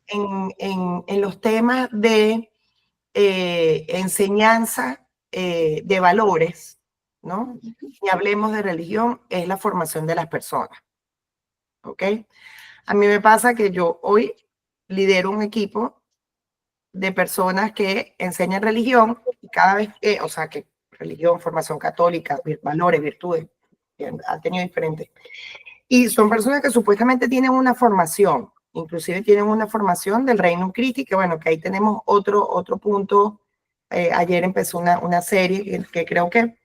en los temas de enseñanza de valores, ¿no? Y hablemos de religión, es la formación de las personas, ¿ok? A mí me pasa que yo hoy lidero un equipo de personas que enseñan religión y cada vez que, o sea, que religión, formación católica, valores, virtudes, han tenido diferentes. Y son personas que supuestamente tienen una formación, inclusive tienen una formación del Reino Christi, que bueno, que ahí tenemos otro punto. Ayer empezó una serie que creo que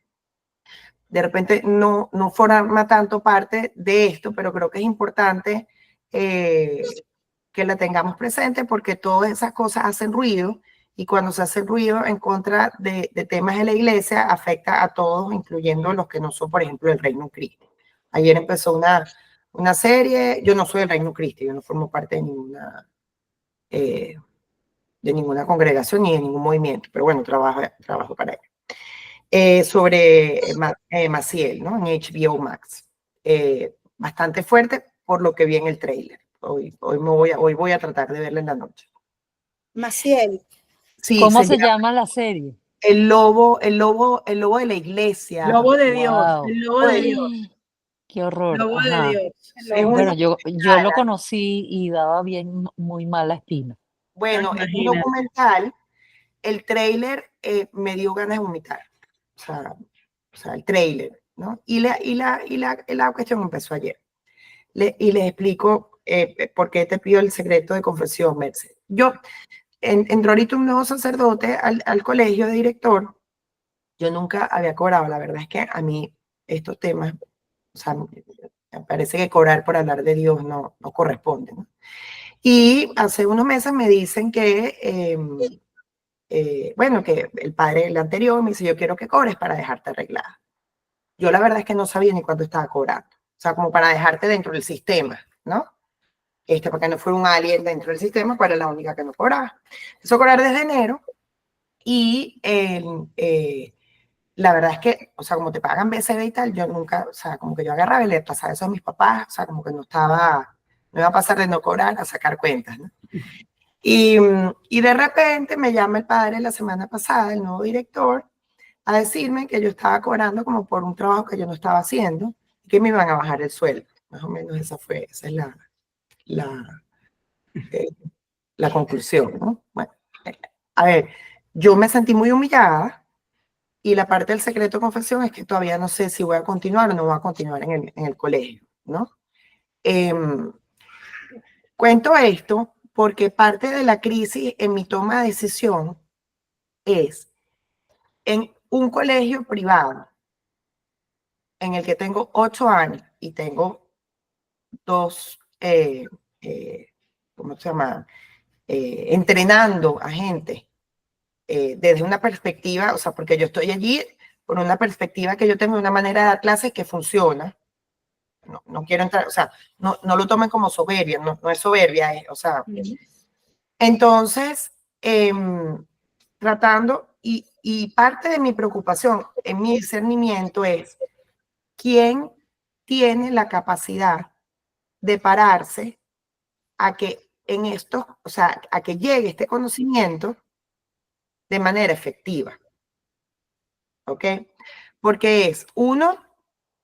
de repente no forma tanto parte de esto, pero creo que es importante que la tengamos presente porque todas esas cosas hacen ruido y cuando se hace ruido en contra de temas de la iglesia afecta a todos, incluyendo los que no son, por ejemplo, del Reino Christi. Ayer empezó una serie, yo no soy del Reino Christi, yo no formo parte de ninguna congregación ni de ningún movimiento, pero bueno, trabajo para ella. Sobre Maciel, ¿no? En HBO Max. Bastante fuerte por lo que vi en el tráiler. Hoy voy a tratar de verla en la noche. Maciel. Sí, ¿Cómo se llama la serie? El lobo de la iglesia. Lobo de Dios. Wow. El lobo de Dios. Qué horror. Lobo Ajá. de Dios. Bueno, yo lo conocí y daba muy mala espina. Bueno, es un documental. El tráiler me dio ganas de vomitar. O sea, el tráiler, ¿no? Y la cuestión empezó ayer. Y les explico por qué te pido el secreto de confesión, Mercedes. Yo entró ahorita un nuevo sacerdote al colegio de director. Yo nunca había cobrado. La verdad es que a mí estos temas, o sea, me parece que cobrar por hablar de Dios no corresponde, ¿no? Y hace unos meses me dicen que, bueno, que el padre, el anterior, me dice, yo quiero que cobres para dejarte arreglada. Yo la verdad es que no sabía ni cuánto estaba cobrando. O sea, como para dejarte dentro del sistema, ¿no? Porque no fuera un alien dentro del sistema, pues era la única que no cobraba. Empezó a cobrar desde enero y la verdad es que, o sea, como te pagan BCB y tal, yo nunca, o sea, como que yo agarraba y le pasaba eso a mis papás, o sea, como que no iba a pasar de no cobrar a sacar cuentas, ¿no? Y de repente me llama el padre la semana pasada, el nuevo director, a decirme que yo estaba cobrando como por un trabajo que yo no estaba haciendo y que me iban a bajar el sueldo. Más o menos esa es la conclusión, ¿no? Bueno, a ver, yo me sentí muy humillada y la parte del secreto de confesión es que todavía no sé si voy a continuar o no voy a continuar en el colegio, ¿no? Cuento esto porque parte de la crisis en mi toma de decisión es en un colegio privado en el que tengo 8 años y tengo dos, ¿cómo se llama? Entrenando a gente desde una perspectiva, o sea, porque yo estoy allí por una perspectiva que yo tengo, una manera de dar clases que funciona. No quiero entrar, o sea, no lo tomen como soberbia, no es soberbia, o sea. Entonces, tratando, y parte de mi preocupación en mi discernimiento es quién tiene la capacidad de pararse a que en esto, o sea, a que llegue este conocimiento de manera efectiva. ¿Ok? Porque uno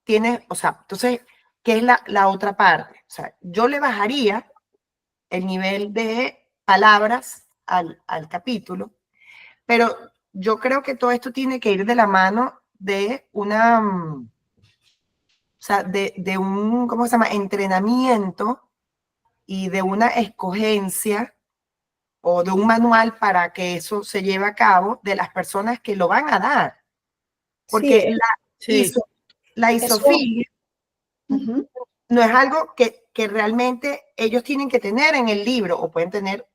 tiene, o sea, entonces, ¿qué es la otra parte? O sea, yo le bajaría el nivel de palabras al capítulo, pero yo creo que todo esto tiene que ir de la mano de o sea, de un, ¿cómo se llama? Entrenamiento y de una escogencia o de un manual para que eso se lleve a cabo de las personas que lo van a dar. Porque la isofilia no es algo que realmente ellos tienen que tener en el libro o pueden tener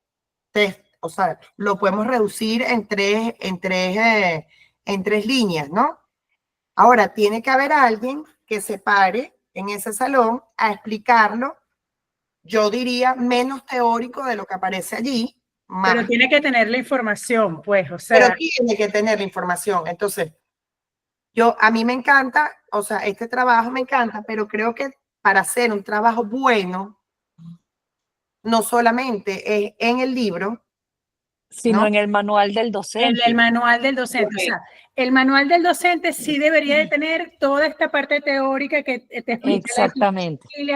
test, o sea, lo podemos reducir en tres líneas, ¿no? Ahora, tiene que haber alguien que se pare en ese salón a explicarlo, yo diría menos teórico de lo que aparece allí. Más. Pero tiene que tener la información, pues, o sea. Pero tiene que tener la información. Entonces, a mí me encanta, o sea, este trabajo me encanta, pero creo que para hacer un trabajo bueno, no solamente es en el libro, Sino ¿no? en el manual del El docente. manual del docente. O sea, el manual del docente sí debería de tener toda esta parte teórica que te explica Exactamente. Sí.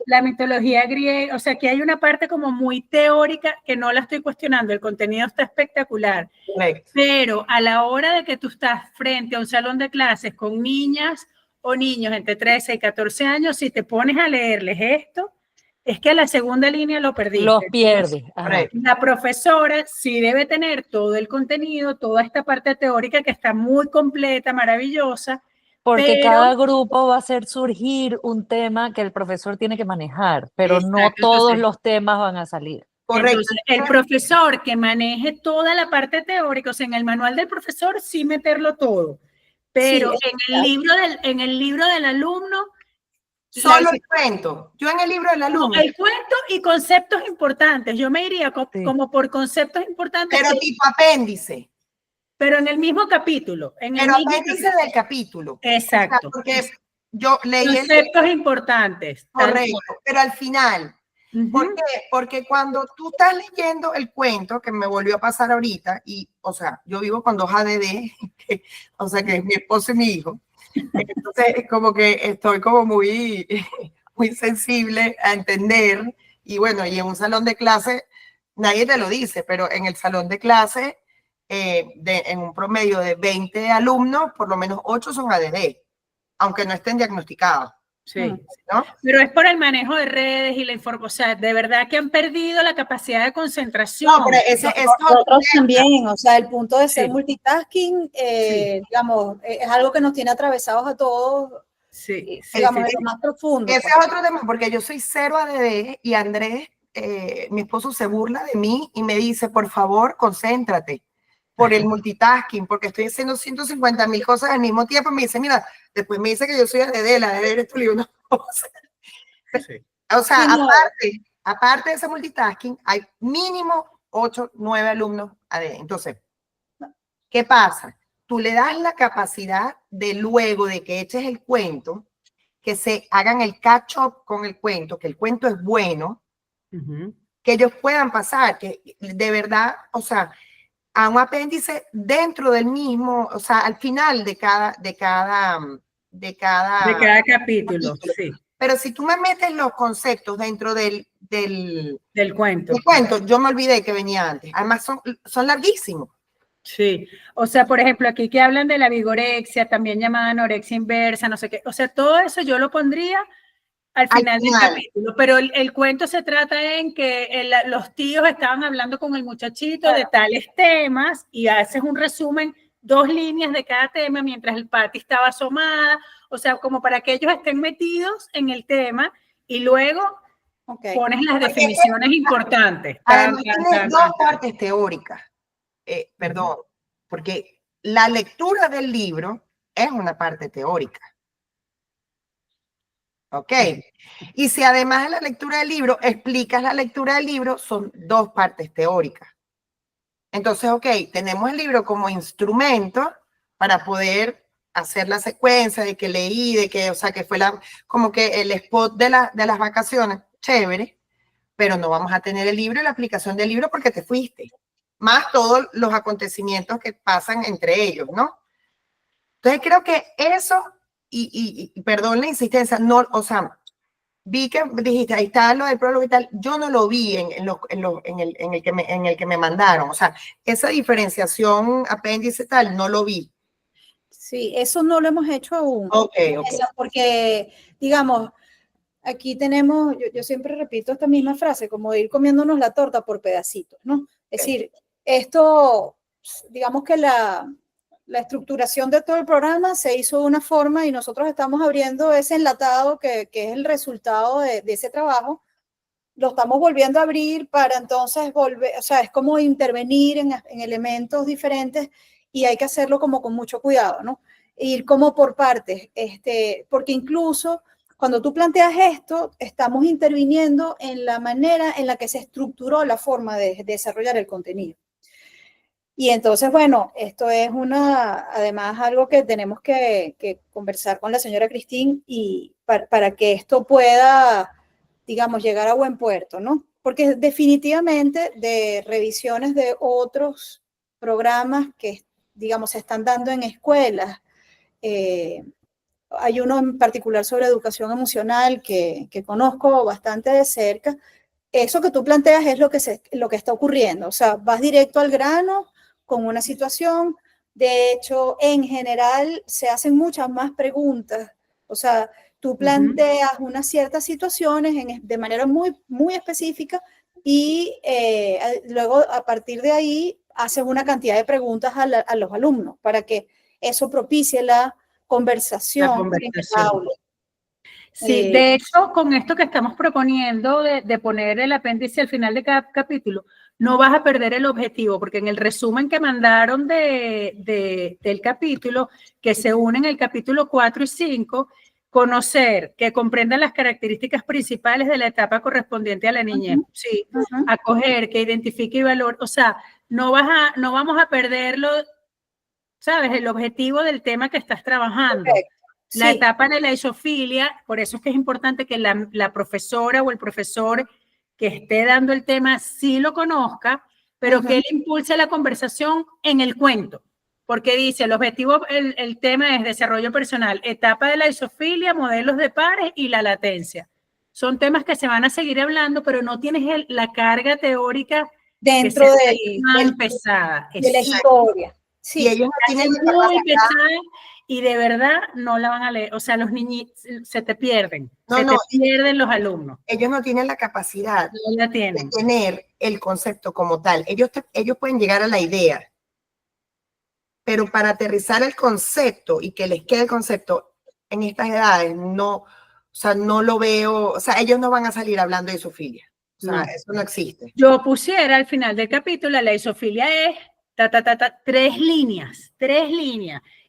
la mitología griega. O sea, que hay una parte como muy teórica que no la estoy cuestionando. El contenido está espectacular. Correcto. Pero a la hora de que tú estás frente a un salón de clases con niñas o niños entre 13 y 14 años, si te pones a leerles esto, es que a la segunda línea lo perdiste. Los pierdes. Ajá. La profesora sí debe tener todo el contenido, toda esta parte teórica que está muy completa, maravillosa. Porque pero, cada grupo va a hacer surgir un tema que el profesor tiene que manejar, pero no exacto, todos entonces, los temas van a salir. Correcto. entonces, el profesor que maneje toda la parte teórica, o sea, en el manual del profesor sí meterlo todo, pero Sí, en el libro del alumno, Solo el cuento. Yo en el libro del alumno. el cuento y conceptos importantes. Yo me iría Sí. como por conceptos importantes, Pero tipo apéndice. pero en el mismo capítulo. Pero apéndice del capítulo. Exacto. O sea, porque yo leí Conceptos importantes. correcto, pero al final. Uh-huh. ¿Por qué? Porque cuando tú estás leyendo el cuento, que me volvió a pasar ahorita, y, o sea, yo vivo con 2 ADD, o sea, que es mi esposo y mi hijo. Entonces, como que estoy como muy, muy sensible a entender. Y bueno, y en un salón de clase, nadie te lo dice, pero en el salón de clase, en un promedio de 20 alumnos, por lo menos 8 son ADD, aunque no estén diagnosticados. Sí, ¿no? Pero es por el manejo de redes y la información. O sea, de verdad que han perdido la capacidad de concentración. No, pero nosotros también, o sea, el punto de ser Sí. multitasking, digamos, es algo que nos tiene atravesados a todos, digamos, en lo más profundo. Ese es otro tema, porque yo soy 0 ADD y Andrés, mi esposo, se burla de mí y me dice, por favor, concéntrate por el multitasking, porque estoy haciendo 150,000 cosas al mismo tiempo. Me dice, mira, después me dice que yo soy ADD, la ADD eres tú, y una cosa. Sí. O sea, Sí, no. aparte de ese multitasking, hay mínimo 8, 9 alumnos ADD. Entonces, ¿qué pasa? Tú le das la capacidad de luego de que eches el cuento, que se hagan el catch up con el cuento, que el cuento es bueno, que ellos puedan pasar, que de verdad, o sea, a un apéndice dentro del mismo, o sea, al final de cada capítulo. Sí. Pero si tú me metes los conceptos dentro del cuento. Yo me olvidé que venía antes. Además, son larguísimos. Sí, o sea, por ejemplo, aquí que hablan de la vigorexia, también llamada anorexia inversa, no sé qué, o sea, todo eso yo lo pondría al final del capítulo, pero el cuento se trata en que los tíos estaban hablando con el muchachito de tales temas y haces un resumen, 2 líneas de cada tema mientras el Patty estaba asomada, o sea, como para que ellos estén metidos en el tema y luego pones las definiciones importantes. Además, tiene 2 partes teóricas. Perdón, porque la lectura del libro es una parte teórica. ¿Ok? Y si además de la lectura del libro explicas la lectura del libro, son 2 partes teóricas. Entonces, ok, tenemos el libro como instrumento para poder hacer la secuencia de que leí, de que, o sea, que fue como que el spot de las vacaciones, chévere, pero no vamos a tener el libro y la aplicación del libro porque te fuiste. Más todos los acontecimientos que pasan entre ellos, ¿no? Entonces creo que eso, y perdón la insistencia, no, o sea, vi que dijiste, ahí está lo del prólogo y tal, yo no lo vi en el que me mandaron, o sea, esa diferenciación apéndice tal, no lo vi. Sí, eso no lo hemos hecho aún. Okay. Porque, digamos, aquí tenemos, yo siempre repito esta misma frase, como de ir comiéndonos la torta por pedacitos, ¿no? Es decir, esto, digamos que la estructuración de todo el programa se hizo de una forma y nosotros estamos abriendo ese enlatado que es el resultado de ese trabajo, lo estamos volviendo a abrir para entonces volver, o sea, es como intervenir en elementos diferentes y hay que hacerlo como con mucho cuidado, ¿no? Ir como por partes, porque incluso cuando tú planteas esto, estamos interviniendo en la manera en la que se estructuró la forma de desarrollar el contenido. Y entonces, bueno, esto es además algo que tenemos que conversar con la señora Cristín y para que esto pueda, digamos, llegar a buen puerto, ¿no? porque definitivamente de revisiones de otros programas que, digamos, se están dando en escuelas, hay uno en particular sobre educación emocional que conozco bastante de cerca. Eso que tú planteas es lo que está ocurriendo, o sea, vas directo al grano con una situación. De hecho, en general se hacen muchas más preguntas, o sea, tú planteas unas ciertas situaciones de manera muy, muy específica y luego a partir de ahí haces una cantidad de preguntas a los alumnos para que eso propicie la conversación en el aula. Sí, de hecho, con esto que estamos proponiendo de poner el apéndice al final de cada capítulo, no vas a perder el objetivo, porque en el resumen que mandaron del capítulo, que se unen el capítulo 4 y 5, conocer, que comprendan las características principales de la etapa correspondiente a la niñez. Sí, acoger, que identifique y valore. O sea, no vamos a perderlo, ¿sabes? El objetivo del tema que estás trabajando. Correcto. La Sí. etapa de la isofilia, por eso es que es importante que la profesora o el profesor que esté dando el tema sí lo conozca, pero que él impulse la conversación en el cuento, porque dice, el objetivo, el tema es desarrollo personal, etapa de la isofilia, modelos de pares y la latencia. Son temas que se van a seguir hablando, pero no tienes la carga teórica dentro pesada. De la historia. Sí. Y ellos no tienen muy pesada y de verdad no la van a leer. O sea, los niños se te pierden. Te pierden los alumnos. Ellos no tienen la capacidad de tener el concepto como tal. Ellos pueden llegar a la idea, pero para aterrizar el concepto y que les quede el concepto en estas edades, no, o sea, no lo veo. O sea, ellos no van a salir hablando de isofilia. O sea, eso no existe. Yo pusiera al final del capítulo, la isofilia es 3 líneas.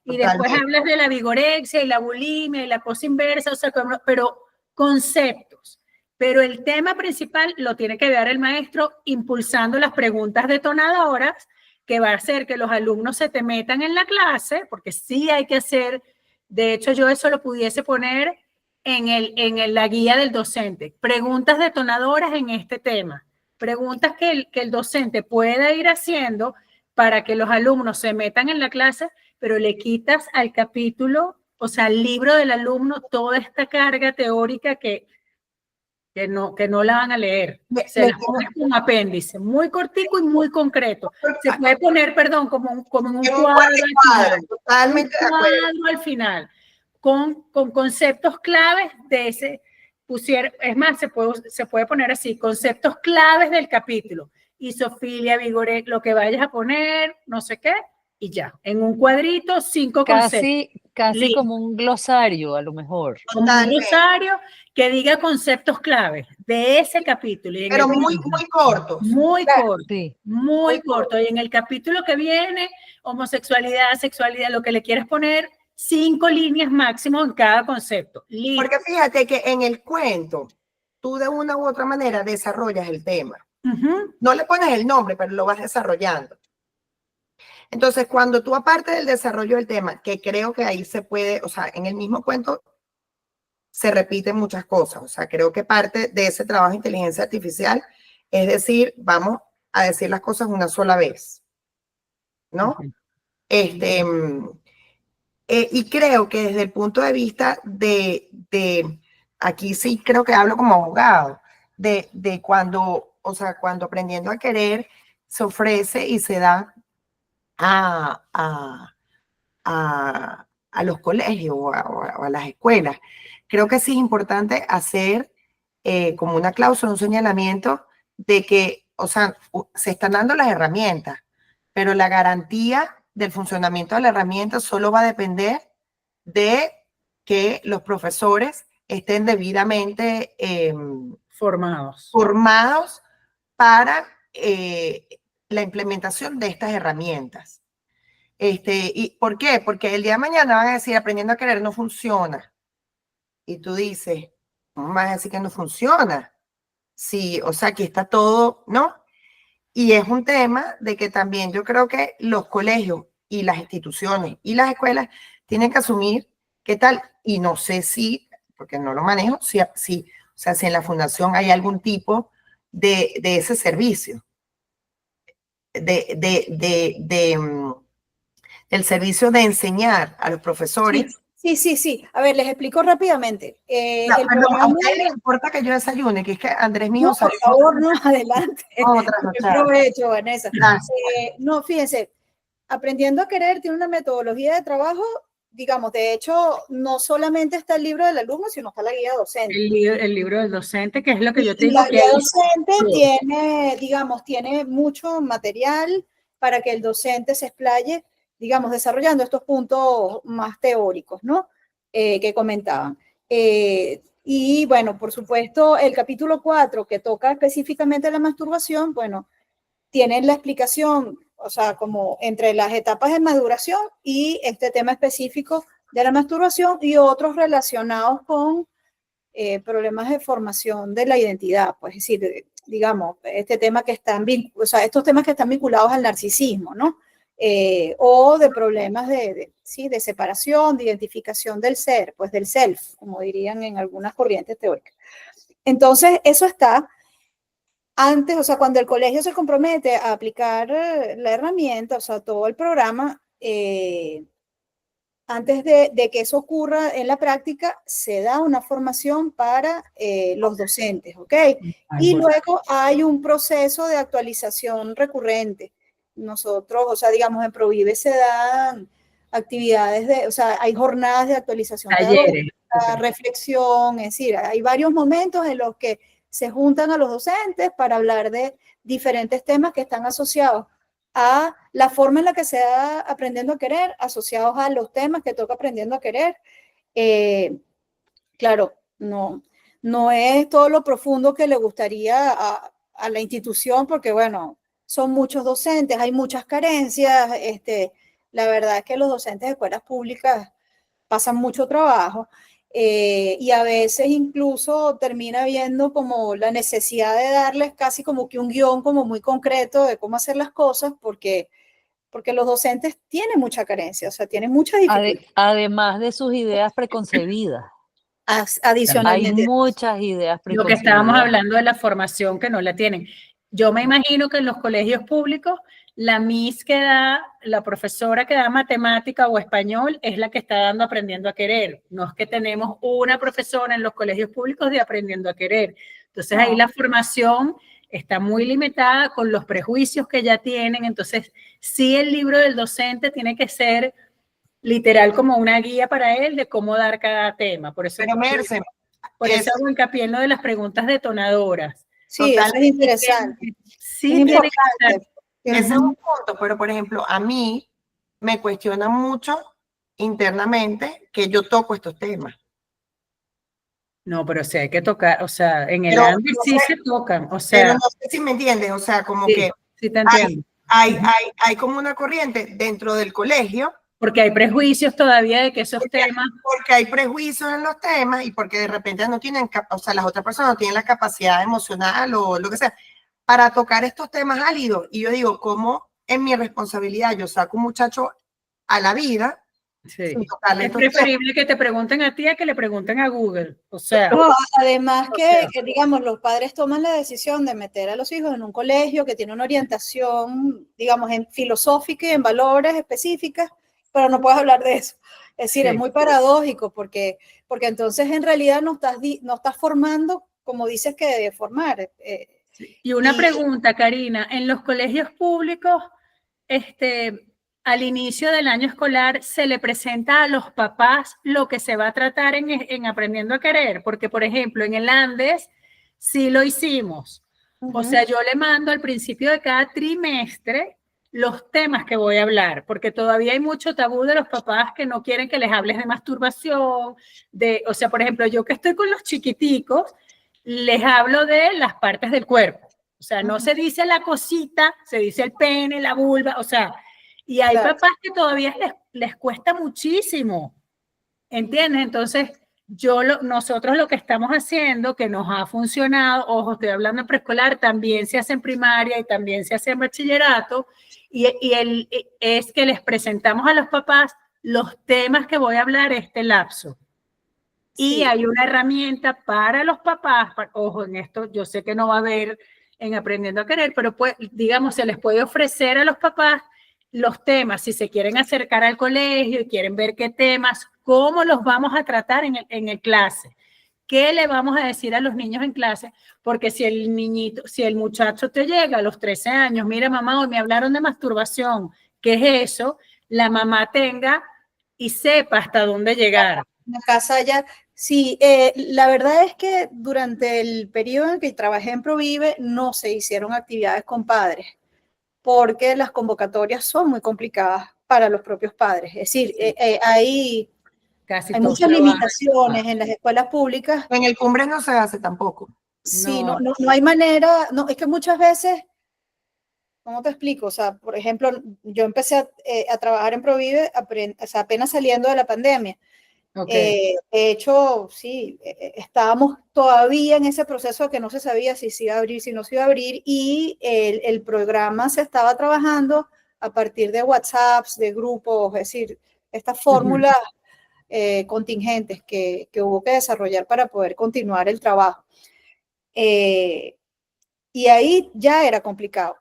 Y después hablas de la vigorexia y la bulimia y la cosa inversa, o sea, pero conceptos. Pero el tema principal lo tiene que dar el maestro impulsando las preguntas detonadoras, que va a hacer que los alumnos se te metan en la clase, porque sí hay que hacer, de hecho yo eso lo pudiese poner en la guía del docente, preguntas detonadoras en este tema, preguntas que el docente pueda ir haciendo para que los alumnos se metan en la clase, pero le quitas al capítulo, o sea, al libro del alumno, toda esta carga teórica que no la van a leer. Se las pones como apéndice, muy cortico y muy concreto. Se puede poner, perdón, como en un cuadro, totalmente de acuerdo. Al final, con conceptos claves de ese, es más, se puede poner así, conceptos claves del capítulo. Isofilia, vigorexia, lo que vayas a poner, no sé qué, y ya. En un cuadrito, 5 conceptos. Casi como un glosario, a lo mejor. Como un glosario que diga conceptos claves de ese capítulo. Pero muy cortos. Muy cortos. Sí. Muy corto. Y en el capítulo que viene, homosexualidad, sexualidad, lo que le quieras poner, 5 líneas máximo en cada concepto. Listo. Porque fíjate que en el cuento, tú de una u otra manera desarrollas el tema. No le pones el nombre, pero lo vas desarrollando. Entonces, cuando tú, aparte del desarrollo del tema, que creo que ahí se puede, o sea, en el mismo cuento se repiten muchas cosas. O sea, creo que parte de ese trabajo de inteligencia artificial es decir, vamos a decir las cosas una sola vez, ¿no? Y creo que desde el punto de vista aquí sí creo que hablo como abogado, de cuando, o sea, cuando Aprendiendo a Querer se ofrece y se da a los colegios o a las escuelas. Creo que sí es importante hacer como una cláusula, un señalamiento de que, o sea, se están dando las herramientas, pero la garantía del funcionamiento de la herramienta solo va a depender de que los profesores estén debidamente formados para la implementación de estas herramientas. ¿Y por qué? Porque el día de mañana van a decir, Aprendiendo a Querer no funciona. Y tú dices, ¿cómo vas a decir que no funciona? Sí, o sea, aquí está todo, ¿no? Y es un tema de que también yo creo que los colegios y las instituciones y las escuelas tienen que asumir qué tal, y no sé si, porque no lo manejo, o sea, si en la fundación hay algún tipo de ese servicio, el servicio de enseñar a los profesores. Sí. A ver, les explico rápidamente. No, El perdón, ¿a programa... ustedes les importa que yo desayune? Que es que Andrés mío No, por salió. favor, no, adelante. Otra Buen noche. provecho, Vanessa. Gracias. No, fíjense, Aprendiendo a Querer tiene una metodología de trabajo, digamos, de hecho, no solamente está el libro del alumno, sino está la guía docente. El libro del docente, que es lo que yo te Y digo la que guía hay. docente tiene, digamos, tiene mucho material para que el docente se explaye, digamos, desarrollando estos puntos más teóricos, ¿no? Que comentaban. Y bueno, por supuesto, el capítulo 4, que toca específicamente la masturbación, bueno, tiene la explicación, o sea, como entre las etapas de maduración y este tema específico de la masturbación y otros relacionados con problemas de formación de la identidad, pues es decir, digamos, este tema que están, o sea, estos temas que están vinculados al narcisismo, ¿no? O de problemas sí, de separación, de identificación del ser, pues del self, como dirían en algunas corrientes teóricas. Entonces, eso está antes, o sea, cuando el colegio se compromete a aplicar la herramienta, o sea, todo el programa, antes de que eso ocurra en la práctica, se da una formación para los docentes, ¿ok? Y luego hay un proceso de actualización recurrente. Nosotros, o sea, digamos, en Provive se dan actividades o sea, hay jornadas de actualización pedagógica, reflexión, es decir, hay varios momentos en los que se juntan a los docentes para hablar de diferentes temas que están asociados a la forma en la que se da Aprendiendo a Querer, asociados a los temas que toca Aprendiendo a Querer. Claro, no es todo lo profundo que le gustaría a la institución, porque bueno, son muchos docentes, hay muchas carencias, la verdad es que los docentes de escuelas públicas pasan mucho trabajo, y a veces incluso termina viendo como la necesidad de darles casi como que un guión como muy concreto de cómo hacer las cosas, porque los docentes tienen mucha carencia, o sea, tienen muchas dificultades. Además de sus ideas preconcebidas. Hay Adicionalmente. muchas ideas Lo que preconcebidas. estábamos hablando de la formación que no la tienen. Yo me imagino que en los colegios públicos, la Miss que da, la profesora que da matemática o español es la que está dando Aprendiendo a Querer. No es que tenemos una profesora en los colegios públicos de Aprendiendo a Querer. Entonces ahí la formación está muy limitada con los prejuicios que ya tienen. Entonces sí, el libro del docente tiene que ser literal como una guía para él de cómo dar cada tema. Por eso, Pero Merce, por eso hago hincapié en lo de las preguntas detonadoras. Sí, eso es interesante. Sí, tiene que ser. Ese es un punto, pero por ejemplo, a mí me cuestiona mucho internamente que yo toco estos temas. No, pero sí hay que tocar, o sea, en el ámbito sí se tocan, o sea. Pero no sé si me entiendes, o sea, como sí, que sí te entiendo. Hay como una corriente dentro del colegio. Porque hay prejuicios todavía de que esos temas. Porque hay prejuicios en los temas y porque de repente no tienen, o sea, las otras personas no tienen la capacidad emocional o lo que sea para tocar estos temas áridos. Y yo digo, ¿cómo en mi responsabilidad yo saco un muchacho a la vida? Sí. Es preferible que te pregunten a ti a que le pregunten a Google. O sea. No, además que, digamos, los padres toman la decisión de meter a los hijos en un colegio que tiene una orientación, digamos, en filosófica y en valores específicas, pero no puedes hablar de eso. Es decir, es muy paradójico porque entonces en realidad no estás formando como dices que debe formar. Y una pregunta, Karina, en los colegios públicos, al inicio del año escolar se le presenta a los papás lo que se va a tratar en Aprendiendo a Querer, porque por ejemplo en el Andes sí lo hicimos. O sea, yo le mando al principio de cada trimestre los temas que voy a hablar, porque todavía hay mucho tabú de los papás que no quieren que les hables de masturbación, o sea, por ejemplo, yo que estoy con los chiquiticos, les hablo de las partes del cuerpo. O sea, no se dice la cosita, se dice el pene, la vulva, o sea, y hay papás que todavía les cuesta muchísimo, ¿entiendes? Entonces, nosotros lo que estamos haciendo, que nos ha funcionado, ojo, estoy hablando en preescolar, también se hace en primaria y también se hace en bachillerato, es que les presentamos a los papás los temas que voy a hablar este lapso. Y hay una herramienta para los papás, ojo, en esto yo sé que no va a haber en Aprendiendo a Querer, pero pues, digamos, se les puede ofrecer a los papás los temas, si se quieren acercar al colegio y quieren ver qué temas, cómo los vamos a tratar en el clase. ¿Qué le vamos a decir a los niños en clase? Porque si el niñito, si el muchacho te llega a los 13 años, mira mamá, hoy me hablaron de masturbación, ¿qué es eso? La mamá tenga y sepa hasta dónde llegar. En la casa ya, sí, la verdad es que durante el periodo en que trabajé en Provive no se hicieron actividades con padres, porque las convocatorias son muy complicadas para los propios padres. Es decir, hay muchas limitaciones en las escuelas públicas. En el Cumbres no se hace tampoco. Sí, no hay manera, no, es que muchas veces, ¿cómo te explico? O sea, por ejemplo, yo empecé a trabajar en Provive o sea, apenas saliendo de la pandemia. Okay. De hecho, sí, estábamos todavía en ese proceso de que no se sabía si se iba a abrir, si no se iba a abrir, y el programa se estaba trabajando a partir de WhatsApps, de grupos, es decir, estas fórmulas contingentes que hubo que desarrollar para poder continuar el trabajo. Y ahí ya era complicado.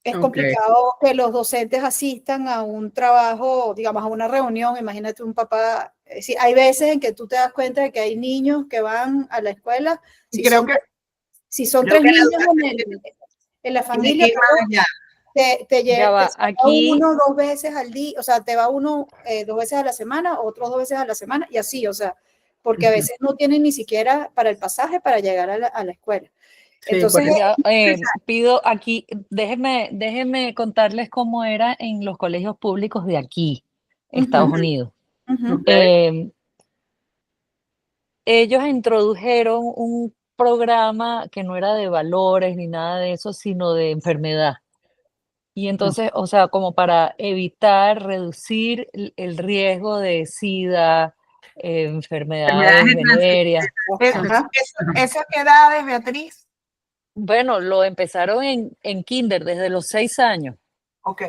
Es complicado que los docentes asistan a un trabajo, digamos, a una reunión. Imagínate un papá. Sí, hay veces en que tú te das cuenta de que hay niños que van a la escuela. Si creo son, que, si son tres niños en la familia, te va aquí, uno 2 veces al día, o sea, te va uno 2 veces a la semana, otros 2 veces a la semana, y así, o sea, porque a veces no tienen ni siquiera para el pasaje para llegar a la escuela. Entonces, pido aquí, déjenme contarles cómo era en los colegios públicos de aquí, Estados Unidos. Ellos introdujeron un programa que no era de valores ni nada de eso, sino de enfermedad. Y entonces, o sea, como para evitar, reducir el riesgo de SIDA, enfermedades venéreas. ¿Esas qué edades, Beatriz? Bueno, lo empezaron en kinder, desde los 6 años. Ok.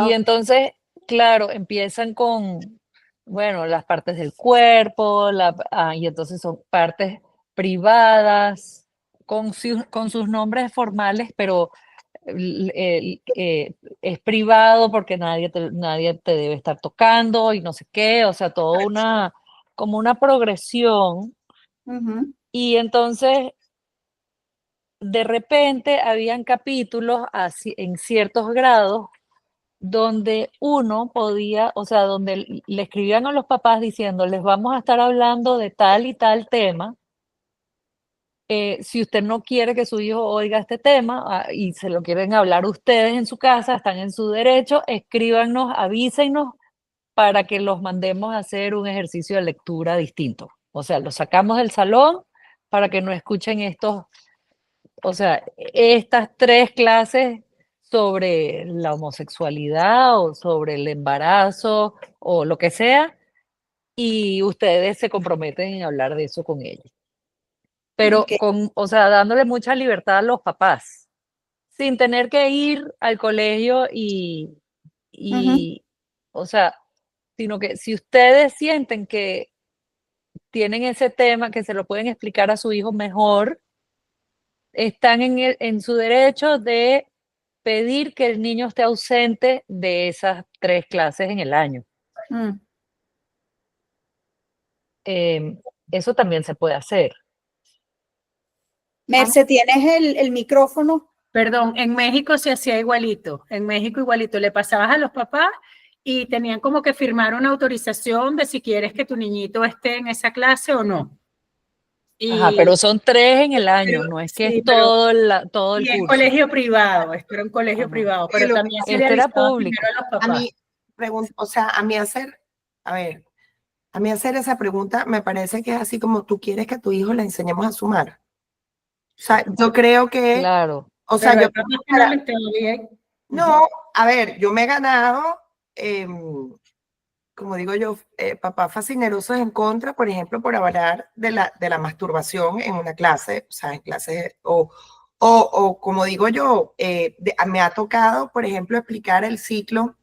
Y entonces, claro, empiezan con, bueno, las partes del cuerpo, y entonces son partes privadas, con sus nombres formales, pero es privado porque nadie te debe estar tocando y no sé qué, o sea, como una progresión. Y entonces de repente habían capítulos así, en ciertos grados donde uno podía, o sea, donde le escribían a los papás diciendo, les vamos a estar hablando de tal y tal tema. Si usted no quiere que su hijo oiga este tema y se lo quieren hablar ustedes en su casa, están en su derecho, escríbanos, avísenos para que los mandemos a hacer un ejercicio de lectura distinto. O sea, los sacamos del salón para que no escuchen o sea, estas 3 clases sobre la homosexualidad o sobre el embarazo o lo que sea, y ustedes se comprometen en hablar de eso con ellos. Pero o sea, dándole mucha libertad a los papás, sin tener que ir al colegio o sea, sino que si ustedes sienten que tienen ese tema, que se lo pueden explicar a su hijo mejor, están en su derecho de pedir que el niño esté ausente de esas 3 clases en el año. Eso también se puede hacer. Merce, ¿tienes el micrófono? Perdón, en México se hacía igualito, en México igualito, le pasabas a los papás y tenían como que firmar una autorización de si quieres que tu niñito esté en esa clase o no. Ajá, pero son 3 en el año, no es que sí, es todo el y curso. es colegio privado, esto era un colegio privado, pero también se le era avisaba público. primero a los papás. A mí hacer esa pregunta me parece que es así como tú quieres que a tu hijo le enseñemos a sumar. O sea, yo creo que... Claro. O sea, yo... No, a ver, yo me he ganado... como digo yo, papás fascinerosos en contra, por ejemplo, por hablar de la masturbación en una clase, o sea, en clases, o como digo yo, me ha tocado, por ejemplo, explicar el ciclo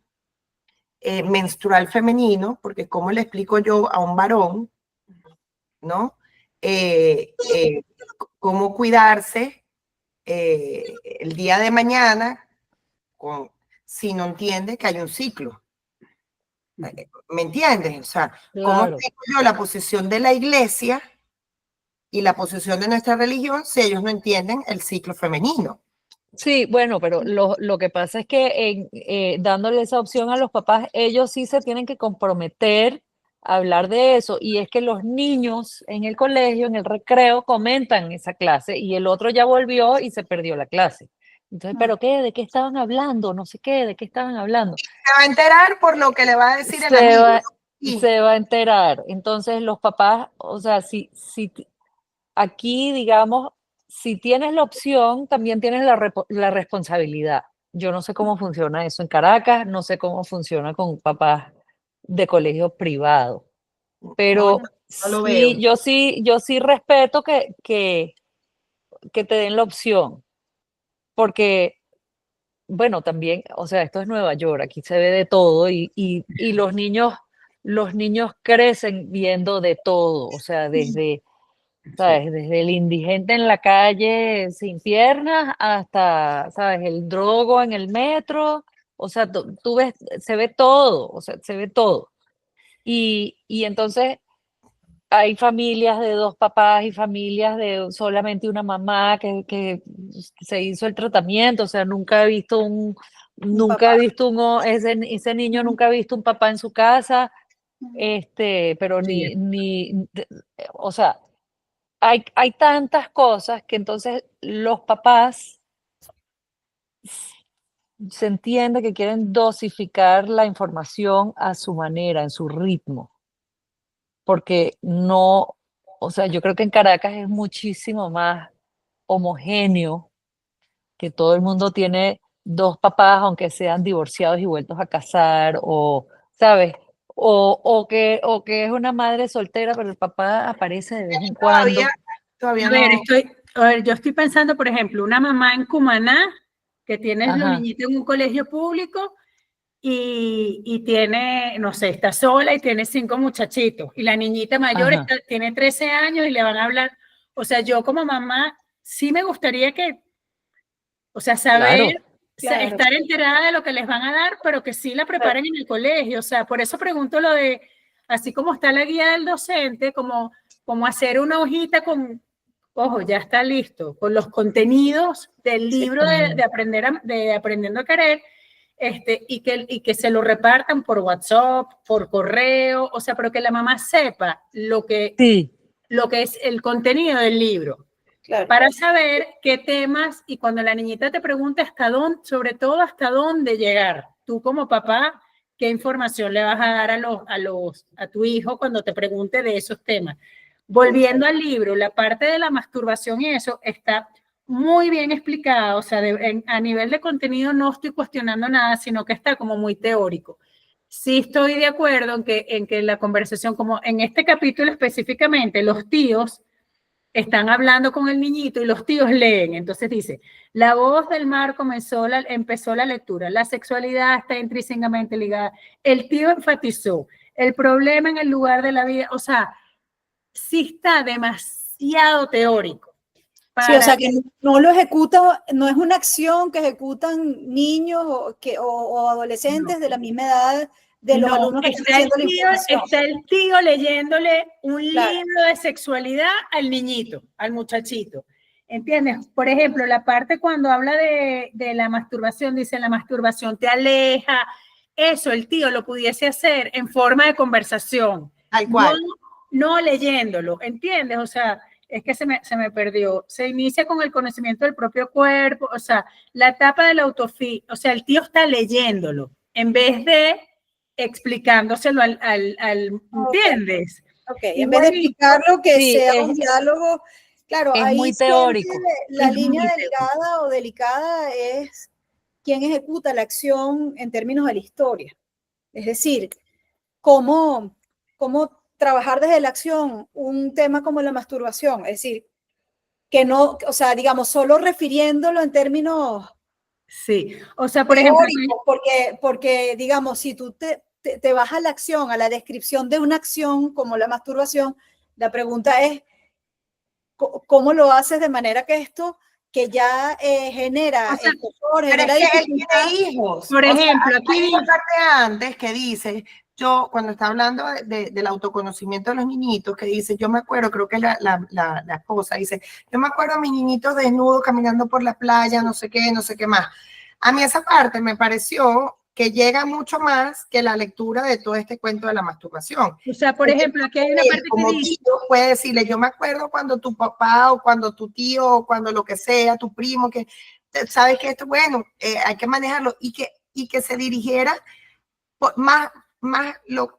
menstrual femenino, porque cómo le explico yo a un varón, ¿no? Cómo cuidarse el día de mañana si no entiende que hay un ciclo. ¿Me entiendes? O sea, ¿cómo Claro. explico yo la posición de la iglesia y la posición de nuestra religión si ellos no entienden el ciclo femenino? Sí, bueno, pero lo que pasa es que dándole esa opción a los papás, ellos sí se tienen que comprometer a hablar de eso. Y es que los niños en el colegio, en el recreo, comentan esa clase y el otro ya volvió y se perdió la clase. Entonces, ¿pero qué? ¿De qué estaban hablando? No sé qué, ¿de qué estaban hablando? Se va a enterar por lo que le va a decir el Se amigo. va, Sí, se va a enterar. Entonces, los papás, o sea, si aquí, digamos, si tienes la opción, también tienes la responsabilidad. Yo no sé cómo funciona eso en Caracas, no sé cómo funciona con papás de colegio privado, no, pero no lo veo. yo sí respeto que te den la opción, porque, bueno, también, o sea, esto es Nueva York, aquí se ve de todo y los niños crecen viendo de todo, o sea, desde ¿sabes? Desde el indigente en la calle sin piernas hasta, ¿sabes? El drogo en el metro, o sea, tú ves, se ve todo, o sea, se ve todo. Y entonces hay familias de dos papás y familias de solamente una mamá que se hizo el tratamiento, o sea, nunca he papá. visto ese niño nunca ha visto un papá en su casa, pero Sí. o sea, hay tantas cosas que entonces los papás se entiende que quieren dosificar la información a su manera, en su ritmo, porque no, o sea, yo creo que en Caracas es muchísimo más homogéneo, que todo el mundo tiene dos papás, aunque sean divorciados y vueltos a casar, o, ¿sabes? O que es una madre soltera, pero el papá aparece de vez en Todavía, cuando. todavía A ver, no. yo estoy pensando, por ejemplo, una mamá en Cumaná que tiene los Ajá, niñitos en un colegio público y tiene, no sé, está sola y tiene 5 muchachitos. Y la niñita mayor ajá, tiene 13 años y le van a hablar. O sea, yo como mamá sí me gustaría que, o sea, saber, claro. Claro. estar enterada de lo que les van a dar, pero que sí la preparen en el colegio. O sea, por eso pregunto lo de, así como está la guía del docente, como hacer una hojita con, ojo, ya está listo, con los contenidos del libro de Aprendiendo a Querer, y que se lo repartan por WhatsApp, por correo, o sea, pero que la mamá sepa Sí, lo que es el contenido del libro, Claro. para saber qué temas, y cuando la niñita te pregunte hasta dónde, sobre todo hasta dónde llegar, tú como papá, qué información le vas a dar a tu hijo cuando te pregunte de esos temas. Volviendo al libro, la parte de la masturbación y eso está muy bien explicada, o sea, a nivel de contenido no estoy cuestionando nada, sino que está como muy teórico. Sí estoy de acuerdo en que la conversación, como en este capítulo específicamente, los tíos están hablando con el niñito y los tíos leen. Entonces dice, la voz del mar empezó la lectura, la sexualidad está intrínsecamente ligada. El tío enfatizó, el problema en el lugar de la vida, o sea, sí está demasiado teórico. Sí, o Para sea, que no lo ejecuta, no es una acción que ejecutan niños o adolescentes de la misma edad de los no, alumnos que están haciendo la información. está el tío leyéndole un Claro. libro de sexualidad al niñito, al muchachito. ¿Entiendes? Por ejemplo, la parte cuando habla de la masturbación, dice la masturbación te aleja. Eso el tío lo pudiese hacer en forma de conversación, Tal no, cual. no leyéndolo, ¿entiendes? O sea, es que se me perdió. Se inicia con el conocimiento del propio cuerpo, o sea, la etapa del autofí, o sea, el tío está leyéndolo en vez de explicándoselo ¿entiendes? Ok, en vez de Igualito, explicarlo, que sí, sea un diálogo, claro, es ahí muy siempre teórico. la es línea muy teórico. delgada o delicada es quién ejecuta la acción en términos de la historia. Es decir, cómo trabajar desde la acción un tema como la masturbación. Es decir, que no, o sea, digamos, solo refiriéndolo en términos Sí, o sea, por ejemplo, teóricos, porque digamos, si tú te vas a la acción, a la descripción de una acción como la masturbación, la pregunta es, ¿cómo lo haces de manera que esto que ya genera O sea, escosor, pero genera es que él dificultad. tiene hijos. Por O sea, ejemplo, aquí hay dice, una parte antes que dice, yo cuando está hablando del autoconocimiento de los niñitos, que dice, yo me acuerdo, creo que la esposa dice, yo me acuerdo a mis niñitos desnudos caminando por la playa, no sé qué más. A mí esa parte me pareció que llega mucho más que la lectura de todo este cuento de la masturbación. o sea, por ejemplo, aquí hay una parte que Como dice, tío puede decirle, yo me acuerdo cuando tu papá o cuando tu tío o cuando lo que sea, tu primo, que sabes que esto, bueno, hay que manejarlo y que se dirigiera más,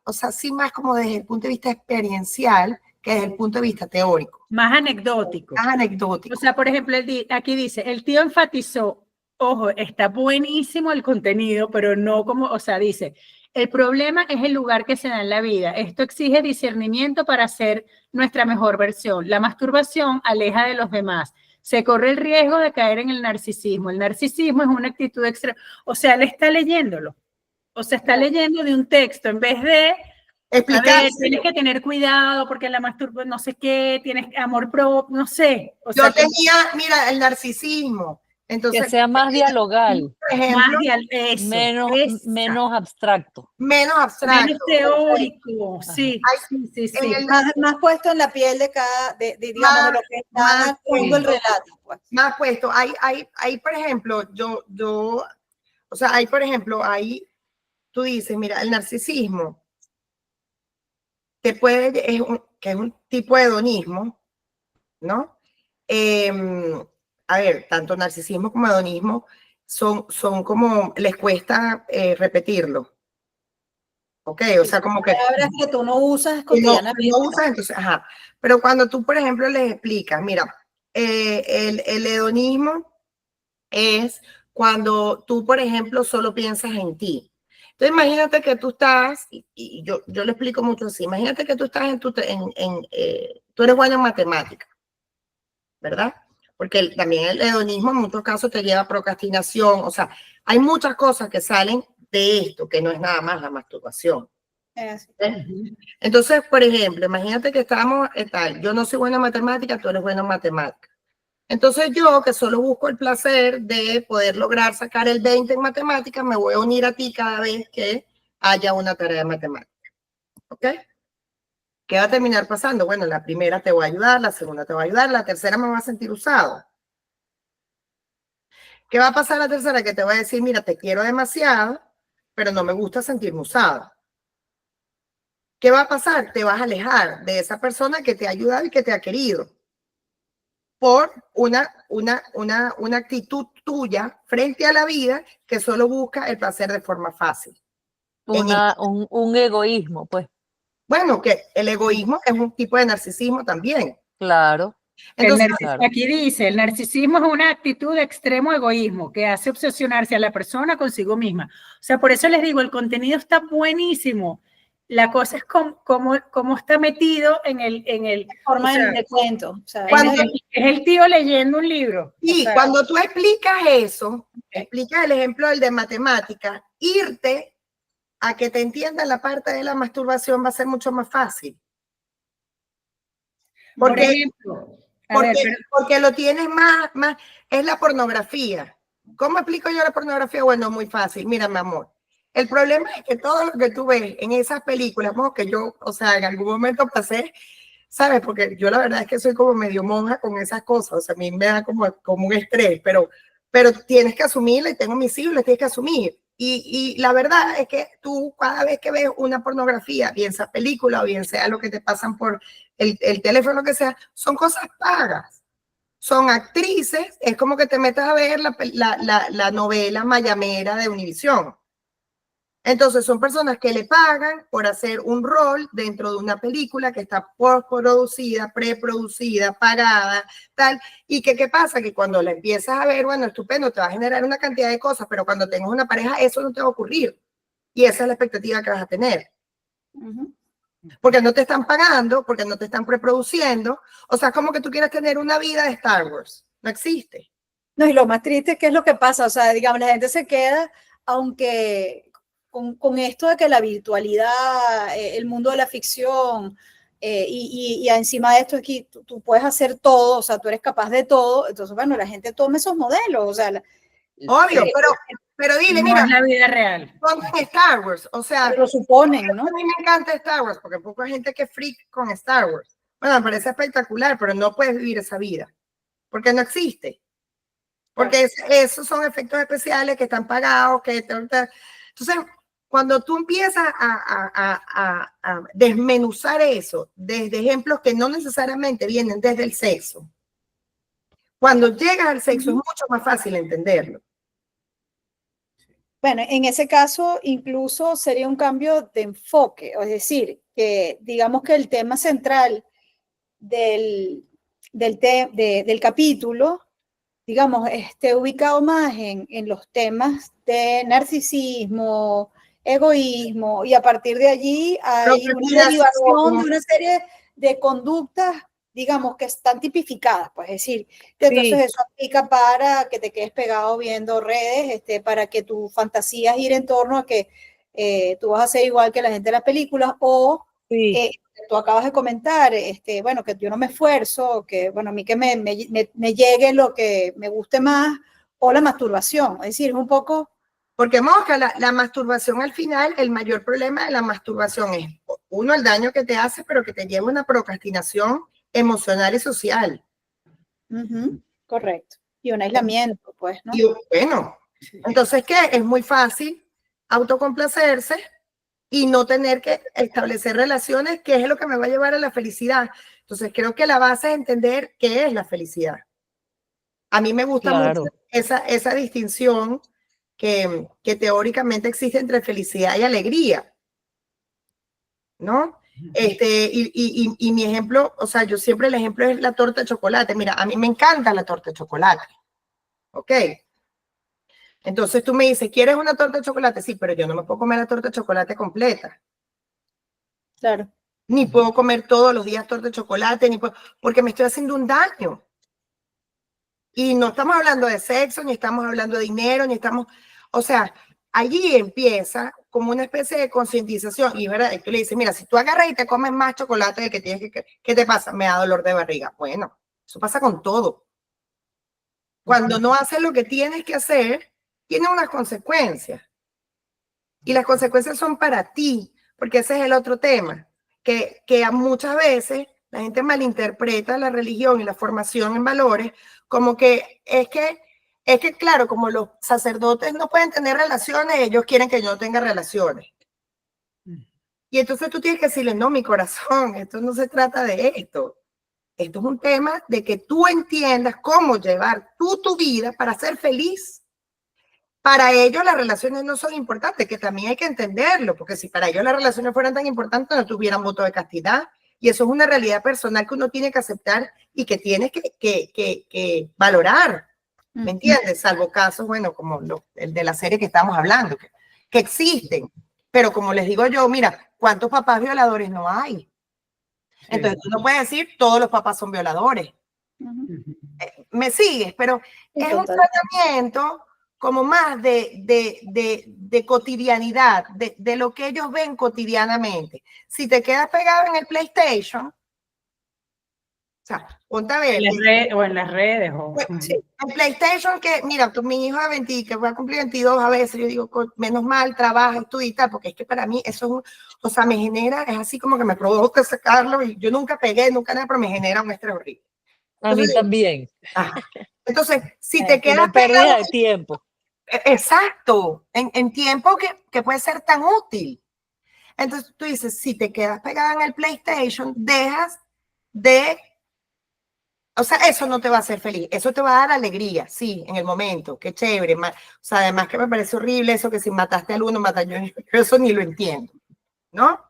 o sea, sí más como desde el punto de vista experiencial que desde el punto de vista teórico. más anecdótico. Más anecdótico. O sea, por ejemplo, aquí dice, el tío enfatizó, ojo, está buenísimo el contenido, pero no como, o sea, dice, el problema es el lugar que se da en la vida. Esto exige discernimiento para ser nuestra mejor versión. La masturbación aleja de los demás. Se corre el riesgo de caer en el narcisismo. El narcisismo es una actitud extrema. O sea, él está leyéndolo. O sea, está leyendo de un texto en vez de explicar. A ver, tienes que tener cuidado porque la masturbación, no sé qué, tienes amor propio, no sé. O sea, yo tenía, mira, el narcisismo. Entonces, que sea más dialogal, por ejemplo, menos abstracto. Menos abstracto. Menos teórico, sí, sí. Más puesto en la piel de cada, digamos, de lo que está haciendo el relato. Pues. Más puesto. Hay, por ejemplo, o sea, hay, por ejemplo, ahí tú dices, mira, el narcisismo que es un tipo de hedonismo, ¿no? A ver, tanto narcisismo como hedonismo son como, les cuesta repetirlo. Ok, o sea, como que... Palabras que tú no usas cotidianamente. No usas, entonces, ajá. Pero cuando tú, por ejemplo, les explicas, mira, el hedonismo es cuando tú, por ejemplo, solo piensas en ti. Entonces, imagínate que tú estás, y yo lo explico mucho así, imagínate que tú estás tú eres bueno en matemáticas, ¿verdad? Porque también el hedonismo en muchos casos te lleva a procrastinación, o sea, hay muchas cosas que salen de esto, que no es nada más la masturbación. Entonces, por ejemplo, imagínate que estamos, tal, yo no soy buena en matemáticas, tú eres bueno en matemáticas. Entonces yo, que solo busco el placer de poder lograr sacar el 20 en matemáticas, me voy a unir a ti cada vez que haya una tarea de matemáticas. ¿Ok? ¿Qué va a terminar pasando? Bueno, la primera te voy a ayudar, la segunda te va a ayudar, la tercera me va a sentir usado. ¿Qué va a pasar la tercera? Que te voy a decir, mira, te quiero demasiado, pero no me gusta sentirme usado. ¿Qué va a pasar? Te vas a alejar de esa persona que te ha ayudado y que te ha querido por una actitud tuya frente a la vida que solo busca el placer de forma fácil. Un egoísmo, pues. Bueno, que el egoísmo es un tipo de narcisismo también. Claro. Entonces, aquí dice, el narcisismo es una actitud de extremo egoísmo que hace obsesionarse a la persona consigo misma. O sea, por eso les digo, el contenido está buenísimo. La cosa es cómo está metido en el forma de cuento. O sea, es el tío leyendo un libro. Sí, o sea, cuando tú explicas eso, explicas el ejemplo del de matemática, irte a que te entiendan la parte de la masturbación va a ser mucho más fácil. Porque, por ejemplo, porque lo tienes más, es la pornografía. ¿Cómo explico yo la pornografía? Bueno, muy fácil. Mira, mi amor, el problema es que todo lo que tú ves en esas películas, que yo, o sea, en algún momento pasé, ¿sabes? Porque yo la verdad es que soy como medio monja con esas cosas, o sea, a mí me da como un estrés, pero tienes que asumirla y tengo mis hijos, les tienes que asumir. Y la verdad es que tú cada vez que ves una pornografía, bien sea película o bien sea lo que te pasan por el teléfono, que sea, son cosas pagas. Son actrices, es como que te metas a ver la novela mayamera de Univisión. Entonces son personas que le pagan por hacer un rol dentro de una película que está postproducida, preproducida, pagada, tal. ¿Y qué pasa? Que cuando la empiezas a ver, bueno, estupendo, te va a generar una cantidad de cosas, pero cuando tengas una pareja, eso no te va a ocurrir. Y esa es la expectativa que vas a tener. Porque no te están pagando, porque no te están preproduciendo. O sea, es como que tú quieras tener una vida de Star Wars. No existe. No, y lo más triste es que es lo que pasa. O sea, digamos, la gente se queda, aunque con esto de que la virtualidad, el mundo de la ficción, y encima de esto aquí tú puedes hacer todo, o sea, tú eres capaz de todo, entonces, bueno, la gente toma esos modelos, o sea, Obvio, pero dile, no mira, es la vida real. ponte en Star Wars, o sea, lo suponen, ¿no? a mí me encanta Star Wars, porque poca gente que freak con Star Wars. Bueno, me parece espectacular, pero no puedes vivir esa vida, porque no existe. Porque esos son efectos especiales que están pagados, entonces, cuando tú empiezas a desmenuzar eso desde ejemplos que no necesariamente vienen desde el sexo, cuando llegas al sexo es mucho más fácil entenderlo. Bueno, en ese caso incluso sería un cambio de enfoque, es decir, que digamos que el tema central del capítulo, digamos, esté ubicado más en los temas de narcisismo, egoísmo, y a partir de allí hay una derivación de una serie de conductas, digamos, que están tipificadas, pues, es decir, que entonces eso aplica para que te quedes pegado viendo redes, para que tu fantasía gire en torno a que tú vas a ser igual que la gente de las películas, o tú acabas de comentar, bueno, que yo no me esfuerzo, que, bueno, a mí que me llegue lo que me guste más, o la masturbación, es decir, es un poco... Porque, Mosca, la masturbación al final, el mayor problema de la masturbación es, uno, el daño que te hace, pero que te lleva a una procrastinación emocional y social. Correcto. Y un aislamiento, pues, ¿no? Y bueno, entonces, ¿qué? Es muy fácil autocomplacerse y no tener que establecer relaciones, que es lo que me va a llevar a la felicidad. Entonces, creo que la base es entender qué es la felicidad. A mí me gusta mucho esa distinción que teóricamente existe entre felicidad y alegría, ¿no? Y mi ejemplo, o sea, yo siempre el ejemplo es la torta de chocolate. Mira, a mí me encanta la torta de chocolate, ¿ok? Entonces tú me dices, ¿quieres una torta de chocolate? Sí, pero yo no me puedo comer la torta de chocolate completa. Claro. Ni puedo comer todos los días torta de chocolate, porque me estoy haciendo un daño. Y no estamos hablando de sexo, ni estamos hablando de dinero, ni estamos... O sea, allí empieza como una especie de concientización. Y verdad, tú le dices, mira, si tú agarras y te comes más chocolate de que tienes ¿qué te pasa? Me da dolor de barriga. Bueno, eso pasa con todo. Cuando no haces lo que tienes que hacer, tiene unas consecuencias. Y las consecuencias son para ti, porque ese es el otro tema, que muchas veces la gente malinterpreta la religión y la formación en valores como que es que claro, como los sacerdotes no pueden tener relaciones, ellos quieren que yo no tenga relaciones. Y entonces tú tienes que decirle, no, mi corazón, esto no se trata de esto. Esto es un tema de que tú entiendas cómo llevar tu vida para ser feliz. Para ellos las relaciones no son importantes, que también hay que entenderlo, porque si para ellos las relaciones fueran tan importantes, no tuvieran voto de castidad. Y eso es una realidad personal que uno tiene que aceptar y que tiene que valorar, ¿me entiendes? Salvo casos, bueno, como el de la serie que estamos hablando, que existen. Pero como les digo yo, mira, ¿cuántos papás violadores no hay? Entonces tú no puedes decir todos los papás son violadores. Me sigues, pero es un tratamiento como más de cotidianidad, de lo que ellos ven cotidianamente. Si te quedas pegado en el PlayStation, o sea, ponte a ver. O en las redes. Sí, en PlayStation, que mira, mi hijo que va a cumplir 22 a veces, yo digo, menos mal, trabaja, estudia y tal, porque es que para mí eso es o sea, me genera, es así como que me provoca sacarlo, y yo nunca pegué, nunca nada, pero me genera un estrés horrible. Entonces, a mí también. Entonces, si te quedas pérdida de tiempo. Exacto, en tiempo que puede ser tan útil. Entonces tú dices, si te quedas pegada en el PlayStation, dejas de... O sea, eso no te va a hacer feliz, eso te va a dar alegría, sí, en el momento, qué chévere. O sea, además que me parece horrible eso que si mataste a uno, yo eso ni lo entiendo, ¿no?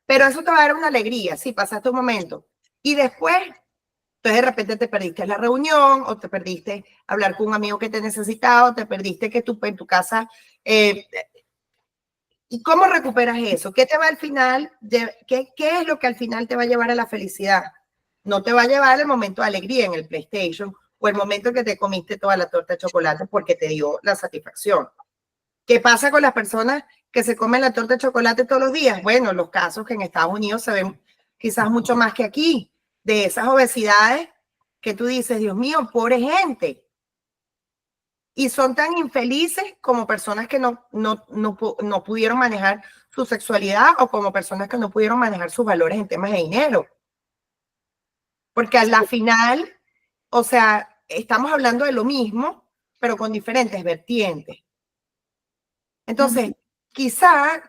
Pero eso te va a dar una alegría, sí, pasaste un momento. Y después... Entonces de repente te perdiste la reunión o te perdiste hablar con un amigo que te necesitaba o te perdiste que tú en tu casa. ¿Y cómo recuperas eso? ¿Qué te va al final? ¿Qué es lo que al final te va a llevar a la felicidad? No te va a llevar el momento de alegría en el PlayStation o el momento que te comiste toda la torta de chocolate porque te dio la satisfacción. ¿Qué pasa con las personas que se comen la torta de chocolate todos los días? Bueno, los casos que en Estados Unidos se ven quizás mucho más que aquí, de esas obesidades que tú dices, Dios mío, pobre gente. Y son tan infelices como personas que no pudieron manejar su sexualidad o como personas que no pudieron manejar sus valores en temas de dinero. Porque a la final, o sea, estamos hablando de lo mismo, pero con diferentes vertientes. Entonces, quizá,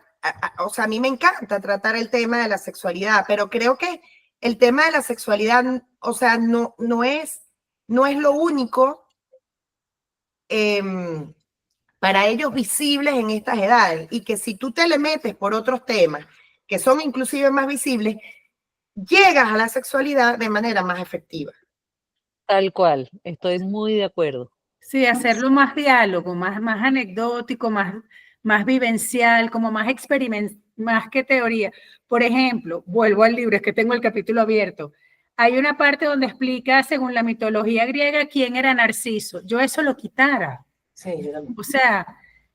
o sea, a mí me encanta tratar el tema de la sexualidad, pero creo que el tema de la sexualidad, o sea, no es lo único para ellos visibles en estas edades, y que si tú te le metes por otros temas que son inclusive más visibles, llegas a la sexualidad de manera más efectiva. Tal cual, estoy muy de acuerdo. Sí, hacerlo más diálogo, más anecdótico, más vivencial, como más más que teoría. Por ejemplo, vuelvo al libro, es que tengo el capítulo abierto. Hay una parte donde explica, según la mitología griega, quién era Narciso. Yo eso lo quitara. Sí, o sea,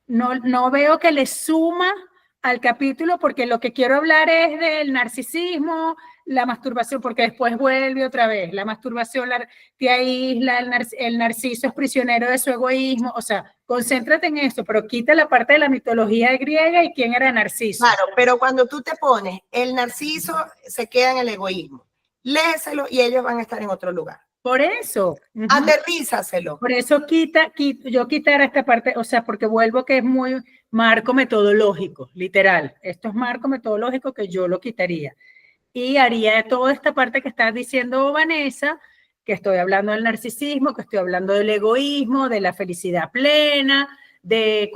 no veo que le suma al capítulo, porque lo que quiero hablar es del narcisismo, la masturbación, porque después vuelve otra vez, la masturbación te aísla, el narciso es prisionero de su egoísmo, o sea, concéntrate en eso, pero quita la parte de la mitología griega y quién era Narciso. Claro, pero cuando tú te pones, el narciso se queda en el egoísmo, léeselo y ellos van a estar en otro lugar. Por eso. Aterrízaselo. Por eso yo quitar esta parte, o sea, porque vuelvo que es muy marco metodológico, literal. Esto es marco metodológico que yo lo quitaría. Y haría toda esta parte que está diciendo Vanessa, que estoy hablando del narcisismo, que estoy hablando del egoísmo, de la felicidad plena, de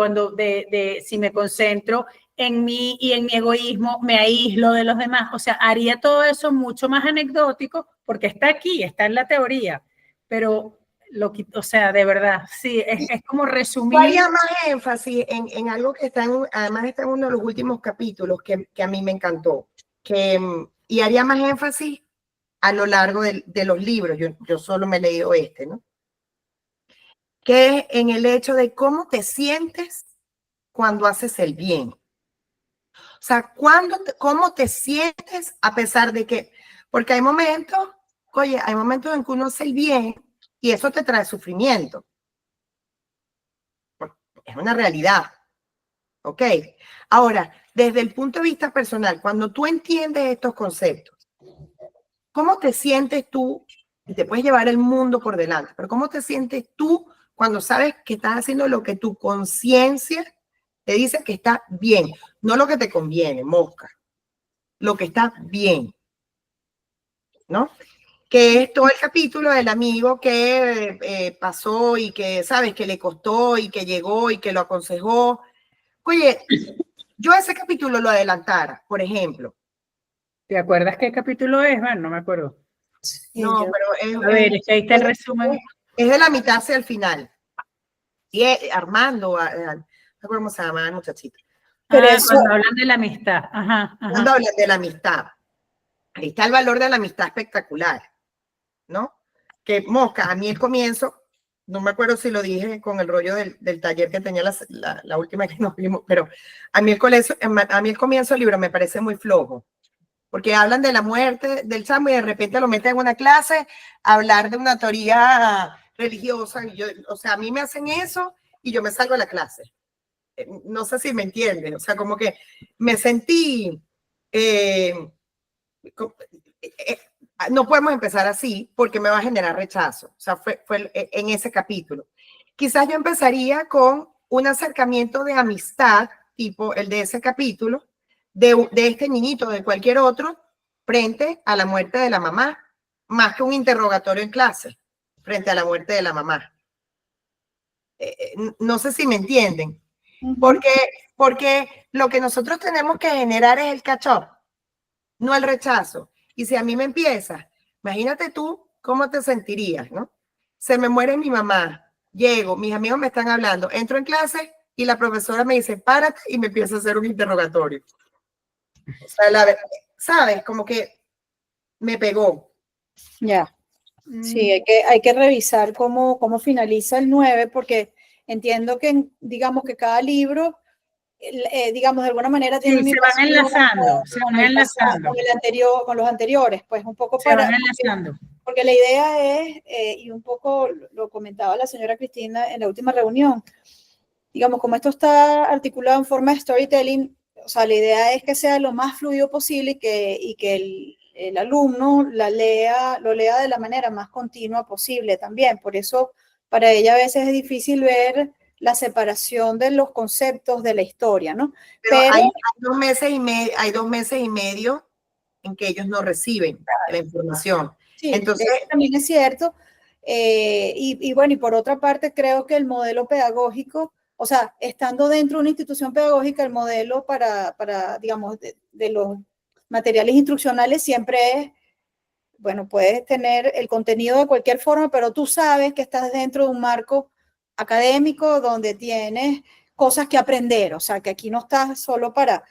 si me concentro en mí y en mi egoísmo, me aíslo de los demás. O sea, haría todo eso mucho más anecdótico, porque está aquí, está en la teoría, pero o sea, de verdad, sí, es como resumir. Haría más énfasis en algo que además está en uno de los últimos capítulos que a mí me encantó, y haría más énfasis a lo largo de los libros. Yo solo me he leído este, ¿no? Que es en el hecho de cómo te sientes cuando haces el bien. O sea, cómo te sientes a pesar de que, porque hay momentos en que uno hace el bien y eso te trae sufrimiento. Es una realidad. ¿Ok? Ahora, desde el punto de vista personal, cuando tú entiendes estos conceptos, ¿cómo te sientes tú? Y te puedes llevar el mundo por delante, pero ¿cómo te sientes tú cuando sabes que estás haciendo lo que tu conciencia te dice que está bien? No lo que te conviene, mosca. Lo que está bien. ¿No? Que es todo el capítulo del amigo que pasó y que, ¿sabes? Que le costó y que llegó y que lo aconsejó. Oye, yo ese capítulo lo adelantara, por ejemplo. ¿Te acuerdas qué capítulo es, Van? No me acuerdo. No, pero a ver, ahí está el resumen. Es de la mitad hacia el final. Y Armando, no sé cómo se llama el muchachito. Pero cuando hablan de la amistad. Cuando hablan de la amistad. Ahí está el valor de la amistad espectacular, ¿no? Que mosca, a mí el comienzo, no me acuerdo si lo dije con el rollo del taller que tenía la última que nos vimos, pero a mí el comienzo del libro me parece muy flojo, porque hablan de la muerte del chamo y de repente lo meten en una clase a hablar de una teoría religiosa. O sea, a mí me hacen eso y yo me salgo de la clase. No sé si me entienden, o sea, como que me sentí... no podemos empezar así porque me va a generar rechazo. O sea, fue en ese capítulo. Quizás yo empezaría con un acercamiento de amistad, tipo el de ese capítulo, de este niñito, de cualquier otro, frente a la muerte de la mamá, más que un interrogatorio en clase, frente a la muerte de la mamá. No sé si me entienden. Porque lo que nosotros tenemos que generar es el catch-up, no el rechazo. Y si a mí me empieza, imagínate tú cómo te sentirías, ¿no? Se me muere mi mamá, llego, mis amigos me están hablando, entro en clase y la profesora me dice, párate, y me empieza a hacer un interrogatorio. O sea, ¿sabes? Como que me pegó. Ya. Sí, hay que revisar cómo finaliza el 9, porque entiendo que, digamos que cada libro digamos, de alguna manera Sí, se van enlazando, se van enlazando. Con los anteriores, pues un poco se van enlazando. Porque la idea es, y un poco lo comentaba la señora Cristina en la última reunión, digamos, como esto está articulado en forma de storytelling, o sea, la idea es que sea lo más fluido posible y que el alumno lo lea de la manera más continua posible también. Por eso, para ella a veces es difícil ver la separación de los conceptos de la historia, ¿no? Pero hay 2 meses y medio en que ellos no reciben la información. Sí, entonces también es cierto. Y bueno, y por otra parte, creo que el modelo pedagógico, o sea, estando dentro de una institución pedagógica, el modelo para digamos, de los materiales instruccionales siempre es, bueno, puedes tener el contenido de cualquier forma, pero tú sabes que estás dentro de un marco académico donde tienes cosas que aprender, o sea, que aquí no estás solo para...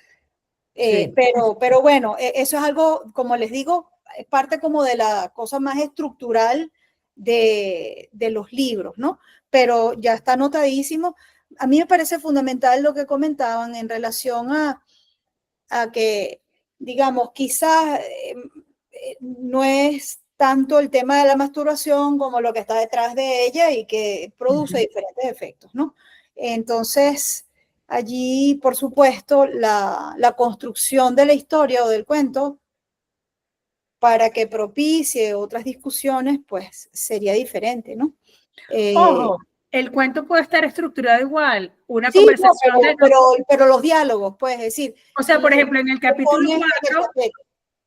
Sí. Pero bueno, eso es algo, como les digo, es parte como de la cosa más estructural de los libros, ¿no? Pero ya está anotadísimo. A mí me parece fundamental lo que comentaban en relación a que, digamos, quizás no es tanto el tema de la masturbación como lo que está detrás de ella y que produce diferentes efectos, ¿no? Entonces, allí, por supuesto, la construcción de la historia o del cuento para que propicie otras discusiones, pues sería diferente, ¿no? Ojo, el cuento puede estar estructurado igual, una sí, conversación pero los diálogos, pues, es decir... O sea, por ejemplo, en el capítulo 4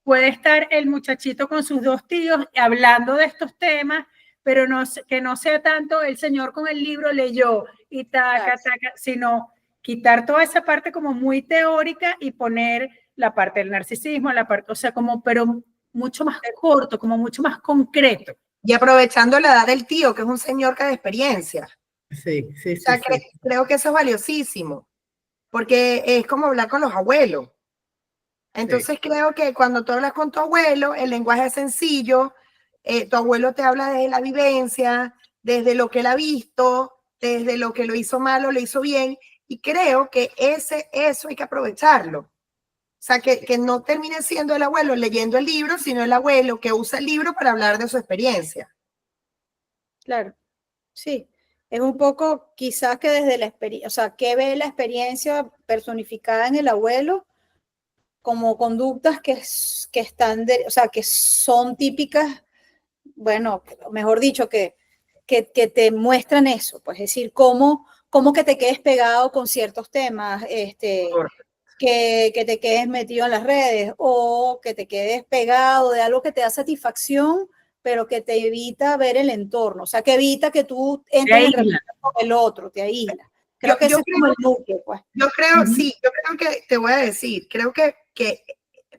puede estar el muchachito con sus 2 tíos hablando de estos temas, pero que no sea tanto el señor con el libro leyó y taca, sino quitar toda esa parte como muy teórica y poner la parte del narcisismo, la parte, o sea, como, pero mucho más corto, como mucho más concreto. Y aprovechando la edad del tío, que es un señor que de experiencia. Sí, sí, o sea, creo que eso es valiosísimo, porque es como hablar con los abuelos. Entonces creo que cuando tú hablas con tu abuelo, el lenguaje es sencillo, tu abuelo te habla desde la vivencia, desde lo que él ha visto, desde lo que lo hizo mal o lo hizo bien, y creo que eso hay que aprovecharlo. O sea, que no termine siendo el abuelo leyendo el libro, sino el abuelo que usa el libro para hablar de su experiencia. Claro, sí. Es un poco quizás que desde la experiencia, o sea, que ve la experiencia personificada en el abuelo como conductas que están, o sea, que son típicas, bueno, mejor dicho, que te muestran eso, pues es decir, cómo que te quedes pegado con ciertos temas, que te quedes metido en las redes o que te quedes pegado de algo que te da satisfacción, pero que te evita ver el entorno, o sea, que evita que tú entres en relación con el otro, te aísla. Creo que ese es como el núcleo, pues. Yo creo, sí, yo creo que, te voy a decir, creo que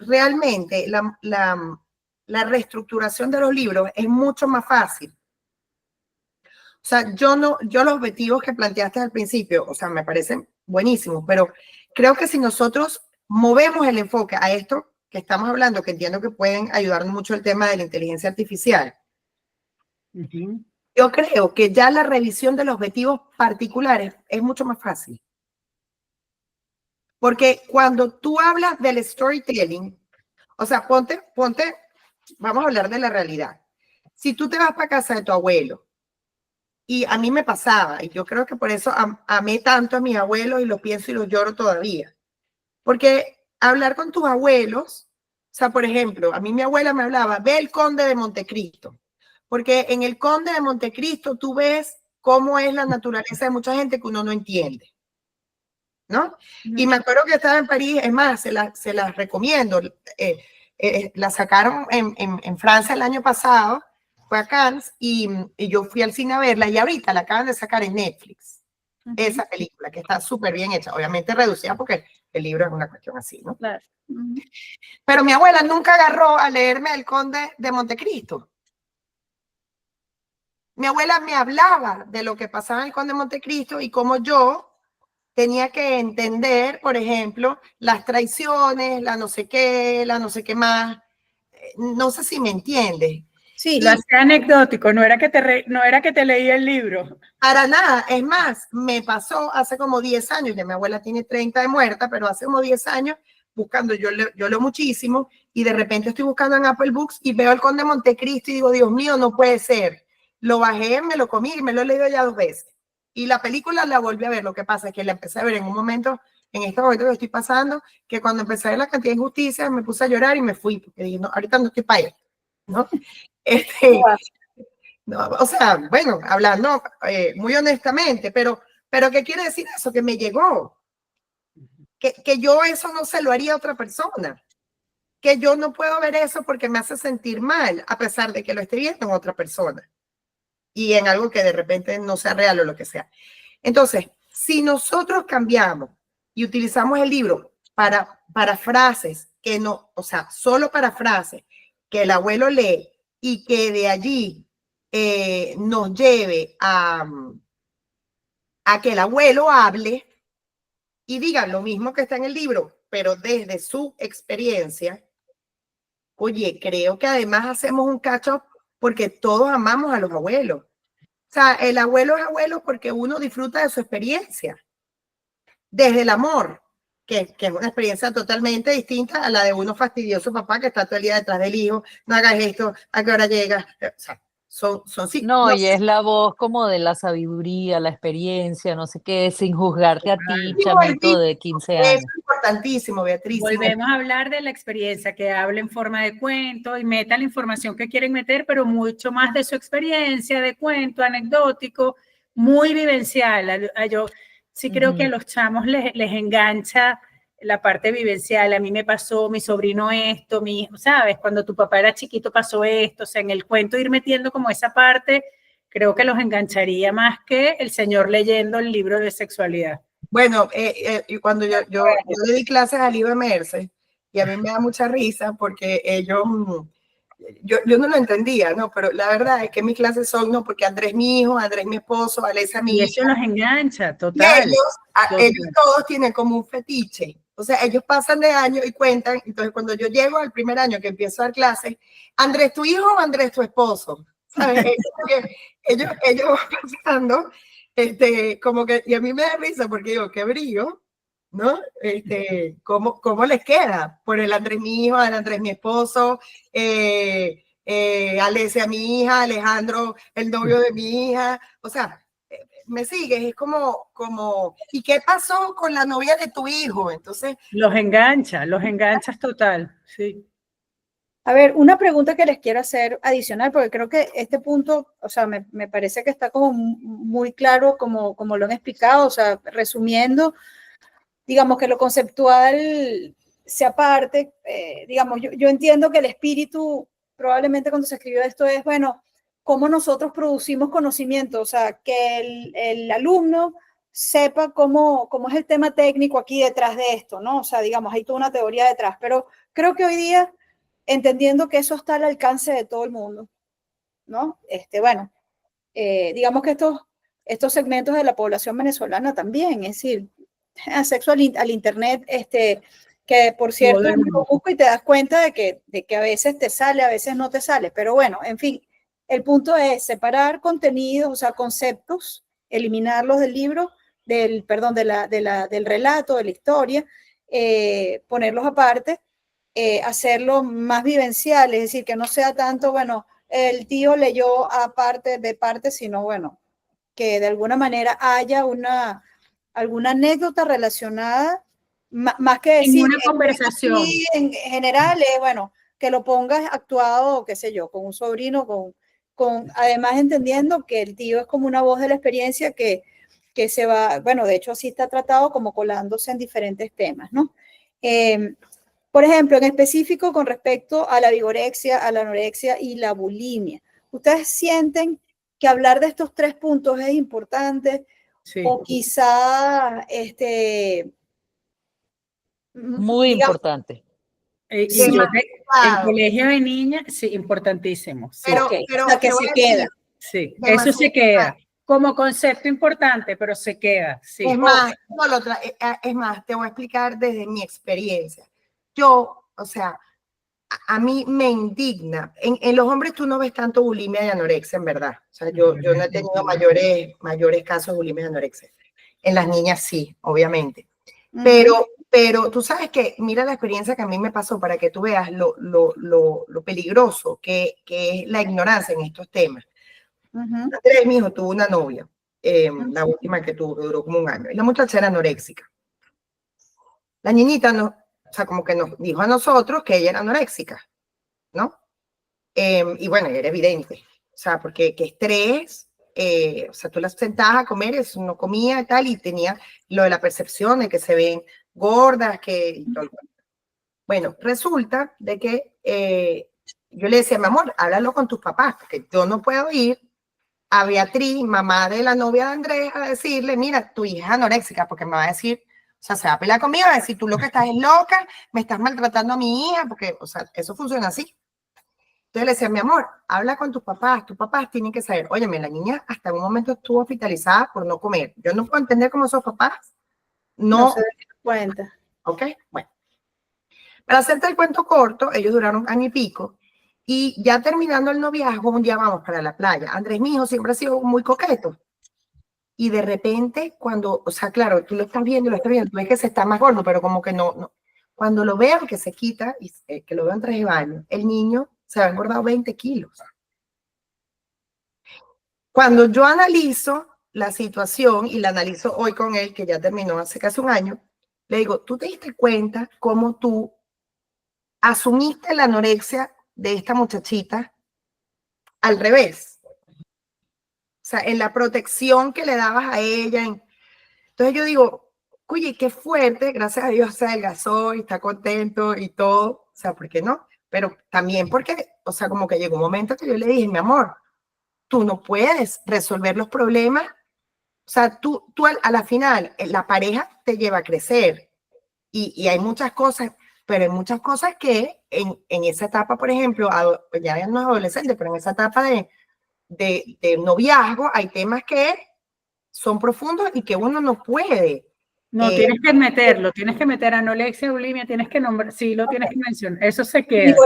realmente la reestructuración de los libros es mucho más fácil. O sea, yo los objetivos que planteaste al principio, o sea, me parecen buenísimos, pero creo que si nosotros movemos el enfoque a esto que estamos hablando, que entiendo que pueden ayudarnos mucho el tema de la inteligencia artificial, yo creo que ya la revisión de los objetivos particulares es mucho más fácil. Porque cuando tú hablas del storytelling, o sea, ponte, vamos a hablar de la realidad. Si tú te vas para casa de tu abuelo, y a mí me pasaba, y yo creo que por eso amé tanto a mis abuelos y los pienso y los lloro todavía. Porque hablar con tus abuelos, o sea, por ejemplo, a mí mi abuela me hablaba, ve el Conde de Montecristo. Porque en el Conde de Montecristo tú ves cómo es la naturaleza de mucha gente que uno no entiende, ¿no? Y me acuerdo que estaba en París, es más, se las recomiendo. La sacaron en Francia el año pasado, fue a Cannes, y yo fui al cine a verla, y ahorita la acaban de sacar en Netflix, esa película, que está súper bien hecha, obviamente reducida porque el libro es una cuestión así, ¿no? Claro. Pero mi abuela nunca agarró a leerme El Conde de Montecristo. Mi abuela me hablaba de lo que pasaba en el Conde de Montecristo y cómo yo tenía que entender, por ejemplo, las traiciones, la no sé qué más. No sé si me entiendes. Sí, Lo hacía anecdótico, no era que te leía el libro. Para nada, es más, me pasó hace como 10 años, ya mi abuela tiene 30 de muerta, pero hace como 10 años buscando, yo leo muchísimo y de repente estoy buscando en Apple Books y veo El Conde de Montecristo y digo, Dios mío, no puede ser. Lo bajé, me lo comí y me lo he leído ya 2 veces. Y la película la volví a ver, lo que pasa es que la empecé a ver en un momento, en este momento que estoy pasando, que cuando empecé a ver la cantidad de injusticias me puse a llorar y me fui, porque dije, no, ahorita no estoy para él, ¿no? No, o sea, bueno, hablando muy honestamente, pero ¿qué quiere decir eso? Que me llegó, que yo eso no se lo haría a otra persona, que yo no puedo ver eso porque me hace sentir mal, a pesar de que lo esté viendo en otra persona y en algo que de repente no sea real o lo que sea. Entonces, si nosotros cambiamos y utilizamos el libro para frases que no, o sea, solo para frases que el abuelo lee y que de allí nos lleve a que el abuelo hable y diga lo mismo que está en el libro, pero desde su experiencia, oye, creo que además hacemos un catch-up porque todos amamos a los abuelos. O sea, el abuelo es abuelo porque uno disfruta de su experiencia, desde el amor, que es una experiencia totalmente distinta a la de uno fastidioso papá que está todo el día detrás del hijo, no hagas esto, a qué hora llegas. O sea, sí. No, y es la voz como de la sabiduría, la experiencia, no sé qué, sin juzgarte a ti, chamito de 15 Eso años. es importantísimo, Beatriz. Volvemos a hablar de la experiencia, que hable en forma de cuento y meta la información que quieren meter, pero mucho más de su experiencia, de cuento, anecdótico, muy vivencial. Yo sí creo que a los chamos les engancha la parte vivencial. A mí me pasó, mi sobrino esto, mi hijo, ¿sabes? Cuando tu papá era chiquito pasó esto, o sea, en el cuento ir metiendo como esa parte, creo que los engancharía más que el señor leyendo el libro de sexualidad. Bueno, y cuando yo le di clases al Ibe Merce, y a mí me da mucha risa porque ellos, yo no lo entendía, ¿no? Pero la verdad es que mis clases son, no, porque Andrés mi hijo, Andrés mi esposo, Alesa mi Y hija. eso los engancha, Y total. ellos todos tienen como un fetiche. O sea, ellos pasan de año y cuentan. Entonces, cuando yo llego al primer año que empiezo a dar clases, Andrés tu hijo o Andrés tu esposo, ¿sabes? ellos van pasando, como que, y a mí me da risa porque digo, qué brillo, ¿no? ¿Cómo les queda? Por el Andrés mi hijo, el Andrés mi esposo, Alesia mi hija, Alejandro el novio de mi hija, o sea, me sigues, es como, ¿y qué pasó con la novia de tu hijo? Entonces, los enganchas total, sí. A ver, una pregunta que les quiero hacer adicional, porque creo que este punto, o sea, me parece que está como muy claro como lo han explicado, o sea, resumiendo, digamos que lo conceptual sea parte, digamos, yo entiendo que el espíritu, probablemente cuando se escribió esto es, bueno, cómo nosotros producimos conocimiento, o sea, que el alumno sepa cómo es el tema técnico aquí detrás de esto, ¿no? O sea, digamos, hay toda una teoría detrás, pero creo que hoy día, entendiendo que eso está al alcance de todo el mundo, ¿no? Bueno, digamos que estos segmentos de la población venezolana también, es decir, acceso al internet, que por cierto, lo busco y te das cuenta de que a veces te sale, a veces no te sale, pero bueno, en fin, el punto es separar contenidos, o sea, conceptos, eliminarlos del libro, del relato, de la historia, ponerlos aparte, hacerlo más vivencial, es decir, que no sea tanto, bueno, el tío leyó aparte de parte, sino bueno, que de alguna manera haya alguna anécdota relacionada, más que decir en una conversación. en general, bueno, que lo pongas actuado, qué sé yo, con un sobrino, además entendiendo que el tío es como una voz de la experiencia que se va, bueno, de hecho así está tratado como colándose en diferentes temas, ¿no? Por ejemplo, en específico con respecto a la vigorexia, a la anorexia y la bulimia, ¿ustedes sienten que hablar de estos 3 puntos es importante? Sí. O quizá, muy digamos, importante. En colegio de niñas, sí, importantísimo. Sí. Pero o sea, que se queda. Sí, eso se queda. Como concepto importante, pero se queda. Sí. Es más, es más, te voy a explicar desde mi experiencia. Yo, o sea, a mí me indigna. En los hombres tú no ves tanto bulimia y anorexia, en verdad. O sea, yo no he tenido mayores casos de bulimia y anorexia. En las niñas sí, obviamente. Pero tú sabes que, mira la experiencia que a mí me pasó para que tú veas lo peligroso que es la ignorancia en estos temas. Andrés, mi hijo, tuvo una novia, la última que tuvo, que duró como un año, y la muchacha era anoréxica. La niñita no, o sea, como que nos dijo a nosotros que ella era anoréxica, ¿no? Y bueno, era evidente, o sea, porque qué estrés, o sea, tú la sentabas a comer, eso no comía y tal, y tenía lo de la percepción de que se ven gordas, que... Bueno, resulta de que yo le decía, mi amor, háblalo con tus papás, porque yo no puedo ir a Beatriz, mamá de la novia de Andrés, a decirle, mira, tu hija es anoréxica, porque me va a decir, o sea, se va a pelear conmigo, va a decir, tú lo que estás es loca, me estás maltratando a mi hija, porque, o sea, eso funciona así. Entonces le decía, mi amor, habla con tus papás tienen que saber, óyeme, la niña hasta un momento estuvo hospitalizada por no comer. Yo no puedo entender cómo esos papás no se dan cuenta. Ok, bueno. Para hacerte el cuento corto, ellos duraron año y pico, y ya terminando el noviazgo, un día vamos para la playa. Andrés, mi hijo, siempre ha sido muy coqueto. Y de repente, cuando, o sea, claro, tú lo estás viendo, tú ves que se está más gordo, pero como que no. Cuando lo veo que se quita, y que lo veo en traje de baño, el niño se ha engordado 20 kilos. Cuando yo analizo la situación, y la analizo hoy con él, que ya terminó hace casi un año, le digo, ¿tú te diste cuenta cómo tú asumiste la anorexia de esta muchachita al revés? O sea, en la protección que le dabas a ella. Entonces yo digo, oye, qué fuerte, gracias a Dios se adelgazó y está contento y todo. O sea, ¿por qué no? Pero también porque, o sea, como que llegó un momento que yo le dije, mi amor, tú no puedes resolver los problemas. O sea, tú a la final, la pareja te lleva a crecer. Y hay muchas cosas, pero hay muchas cosas que en esa etapa, por ejemplo, ya no es adolescente, pero en esa etapa de noviazgo, hay temas que son profundos y que uno no puede. No, tienes que meterlo, tienes que meter anorexia, bulimia, tienes que nombrar, sí, lo tienes que mencionar, eso se queda.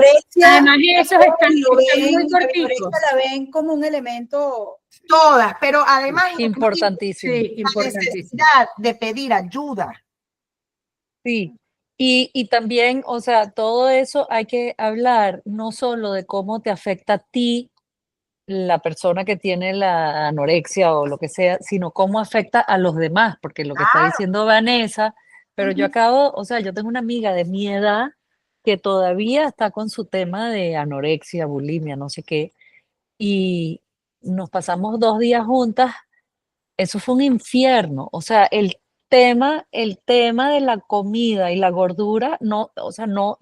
Además, esos están muy cortitos. La ven como un elemento. Todas, pero además importantísimo. Sí, la necesidad de pedir ayuda. Sí, y también, o sea, todo eso hay que hablar no solo de cómo te afecta a ti la persona que tiene la anorexia o lo que sea, sino cómo afecta a los demás, porque lo que está diciendo Vanessa, pero yo acabo, o sea, yo tengo una amiga de mi edad que todavía está con su tema de anorexia, bulimia, no sé qué, y nos pasamos 2 días juntas. Eso fue un infierno, o sea, el tema de la comida y la gordura, no, o sea, no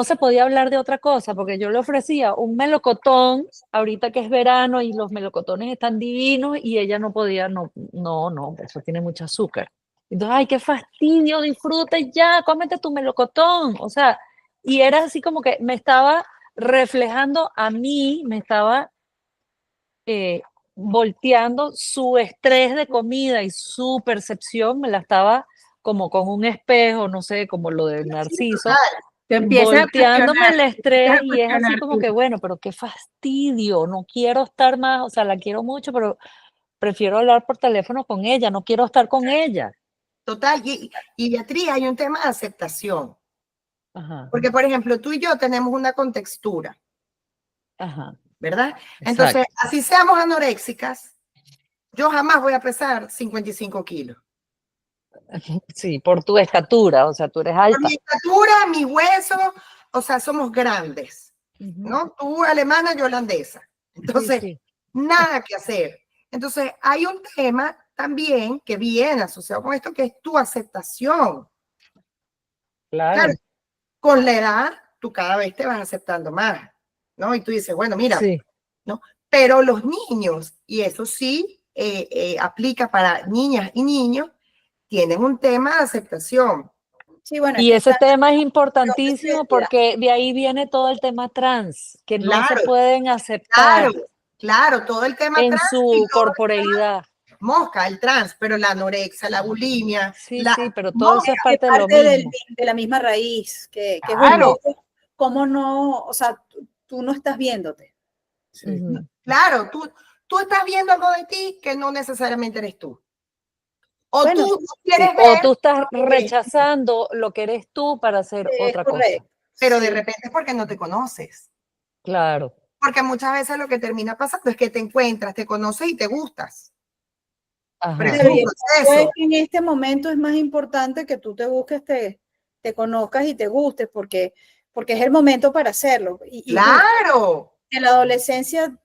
se podía hablar de otra cosa, porque yo le ofrecía un melocotón, ahorita que es verano y los melocotones están divinos, y ella no podía, no, eso tiene mucho azúcar. Entonces, ay, qué fastidio, disfruta ya, cómete tu melocotón, o sea, y era así como que me estaba reflejando a mí, me estaba volteando su estrés de comida y su percepción, me la estaba como con un espejo, no sé, como lo de Narciso, volteándome el estrés, y es así como que, bueno, pero qué fastidio, no quiero estar más, o sea, la quiero mucho, pero prefiero hablar por teléfono con ella, no quiero estar con ella. Total, y Beatriz, hay un tema de aceptación. Ajá. Porque, por ejemplo, tú y yo tenemos una contextura. Ajá. ¿Verdad? Entonces, Exacto. así seamos anoréxicas, yo jamás voy a pesar 55 kilos. Sí, por tu estatura, o sea, tú eres alta. Por mi estatura, mis huesos, o sea, somos grandes, ¿no? Tú alemana, yo holandesa. Entonces, sí. Nada que hacer. Entonces, hay un tema también que viene asociado con esto, que es tu aceptación. Claro. Con la edad, tú cada vez te vas aceptando más, ¿no? Y tú dices, bueno, mira, sí. ¿no? Pero los niños, y eso sí aplica para niñas y niños, tienen un tema de aceptación. Sí, bueno, y ese tema es importantísimo porque de ahí viene todo el tema trans, que no se pueden aceptar. Claro, todo el tema en trans su corporeidad. Mosca, el trans, pero la anorexia, la bulimia. Sí, pero todo eso es parte de lo mismo. De la misma raíz, que claro. es un poco cómo no, o sea, tú no estás viéndote. Ujú. Claro, tú estás viendo algo de ti que no necesariamente eres tú. O Bueno, tú quieres O ver, tú estás rechazando lo que eres tú para hacer es otra cosa. correcto. pero de Sí. repente es porque no te conoces. Claro. Porque muchas veces lo que termina pasando es que te encuentras, te conoces y te gustas. Pero Ajá. es Claro, un y el punto es proceso. que en este momento es más importante que tú te busques, te conozcas y te gustes, porque es el momento para hacerlo. Y justo Claro, en la adolescencia,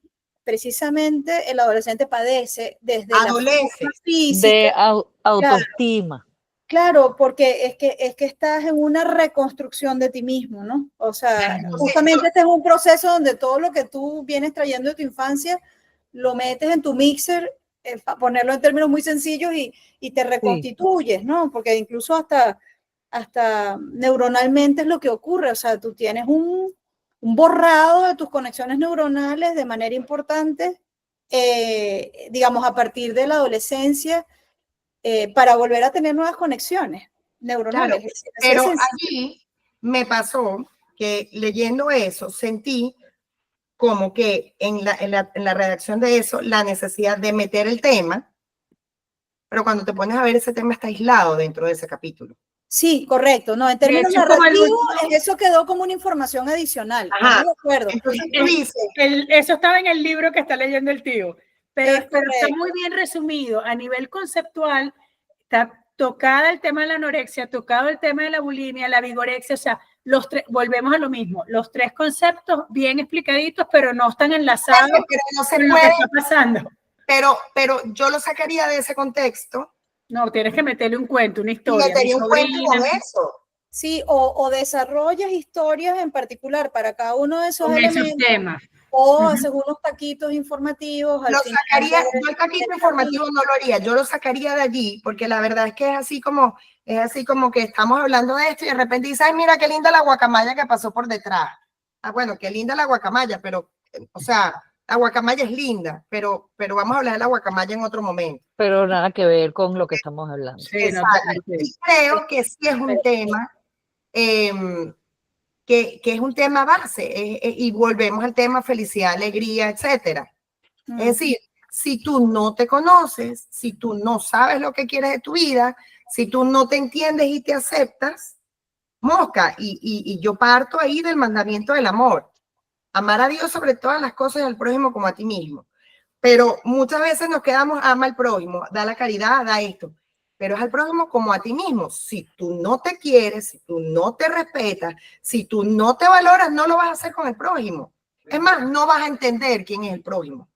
precisamente, el adolescente padece desde la forma adolece. física. De autoestima. Claro, porque es que estás en una reconstrucción de ti mismo, ¿no? O sea, Ujú. justamente este es un proceso donde todo lo que tú vienes trayendo de tu infancia lo metes en tu mixer, para ponerlo en términos muy sencillos, y te Sí, reconstituyes, ¿no? Porque incluso hasta neuronalmente es lo que ocurre, o sea, tú tienes un borrado de tus conexiones neuronales de manera importante, digamos, a partir de la adolescencia, para volver a tener nuevas conexiones neuronales. Claro, Así de pero sencillo. allí me pasó que leyendo eso sentí como que en la redacción de eso la necesidad de meter el tema, pero cuando te pones a ver ese tema está aislado dentro de ese capítulo. Sí, correcto. No, en De términos hecho, es como el narrativos, último. eso quedó como una información adicional. Ajá. Estamos de acuerdo. Entonces tú dices, Eso estaba en el libro que está leyendo el tío, pero Es está correcto. muy bien resumido. A nivel conceptual, está tocada el tema de la anorexia, tocado el tema de la bulimia, la vigorexia, o sea, volvemos a lo mismo, los tres conceptos bien explicaditos, pero no están enlazados pero no se con lo que puede, está pasando. pero yo lo sacaría de ese contexto No, tienes que meterle un cuento, una y historia. Mi metería un cuento sobrina, con eso. Sí, o desarrollas historias en particular para cada uno de esos con esos elementos, temas. o Ujú. haces unos taquitos informativos al Lo final sacaría, del- yo el taquito del informativo capítulo. no lo haría, yo lo sacaría de allí, porque la verdad es que es así como que estamos hablando de esto y de repente dices, ay, mira qué linda la guacamaya que pasó por detrás. Ah, bueno, qué linda la guacamaya, pero, o sea, la guacamaya es linda, pero vamos a hablar de la guacamaya en otro momento. pero nada que ver con lo que estamos hablando. Sí, no Exacto. te Y creo que sí es un tema, que es un tema base, y volvemos al tema felicidad, alegría, etcétera. Es decir, si tú no te conoces, si tú no sabes lo que quieres de tu vida, si tú no te entiendes y te aceptas, mosca, y yo parto ahí del mandamiento del amor. Amar a Dios sobre todas las cosas y al prójimo como a ti mismo. Pero muchas veces nos quedamos, ama al prójimo, da la caridad, da esto. Pero es al prójimo como a ti mismo. Si tú no te quieres, si tú no te respetas, si tú no te valoras, no lo vas a hacer con el prójimo. Es más, no vas a entender quién es el prójimo.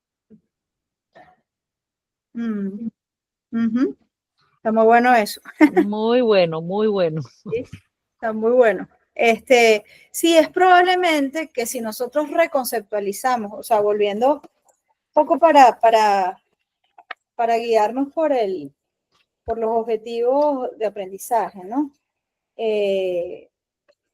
Está muy bueno eso. Muy bueno, muy bueno. Sí, está muy bueno. Sí, es probablemente que si nosotros reconceptualizamos, o sea, volviendo un poco para guiarnos por los objetivos de aprendizaje, ¿no?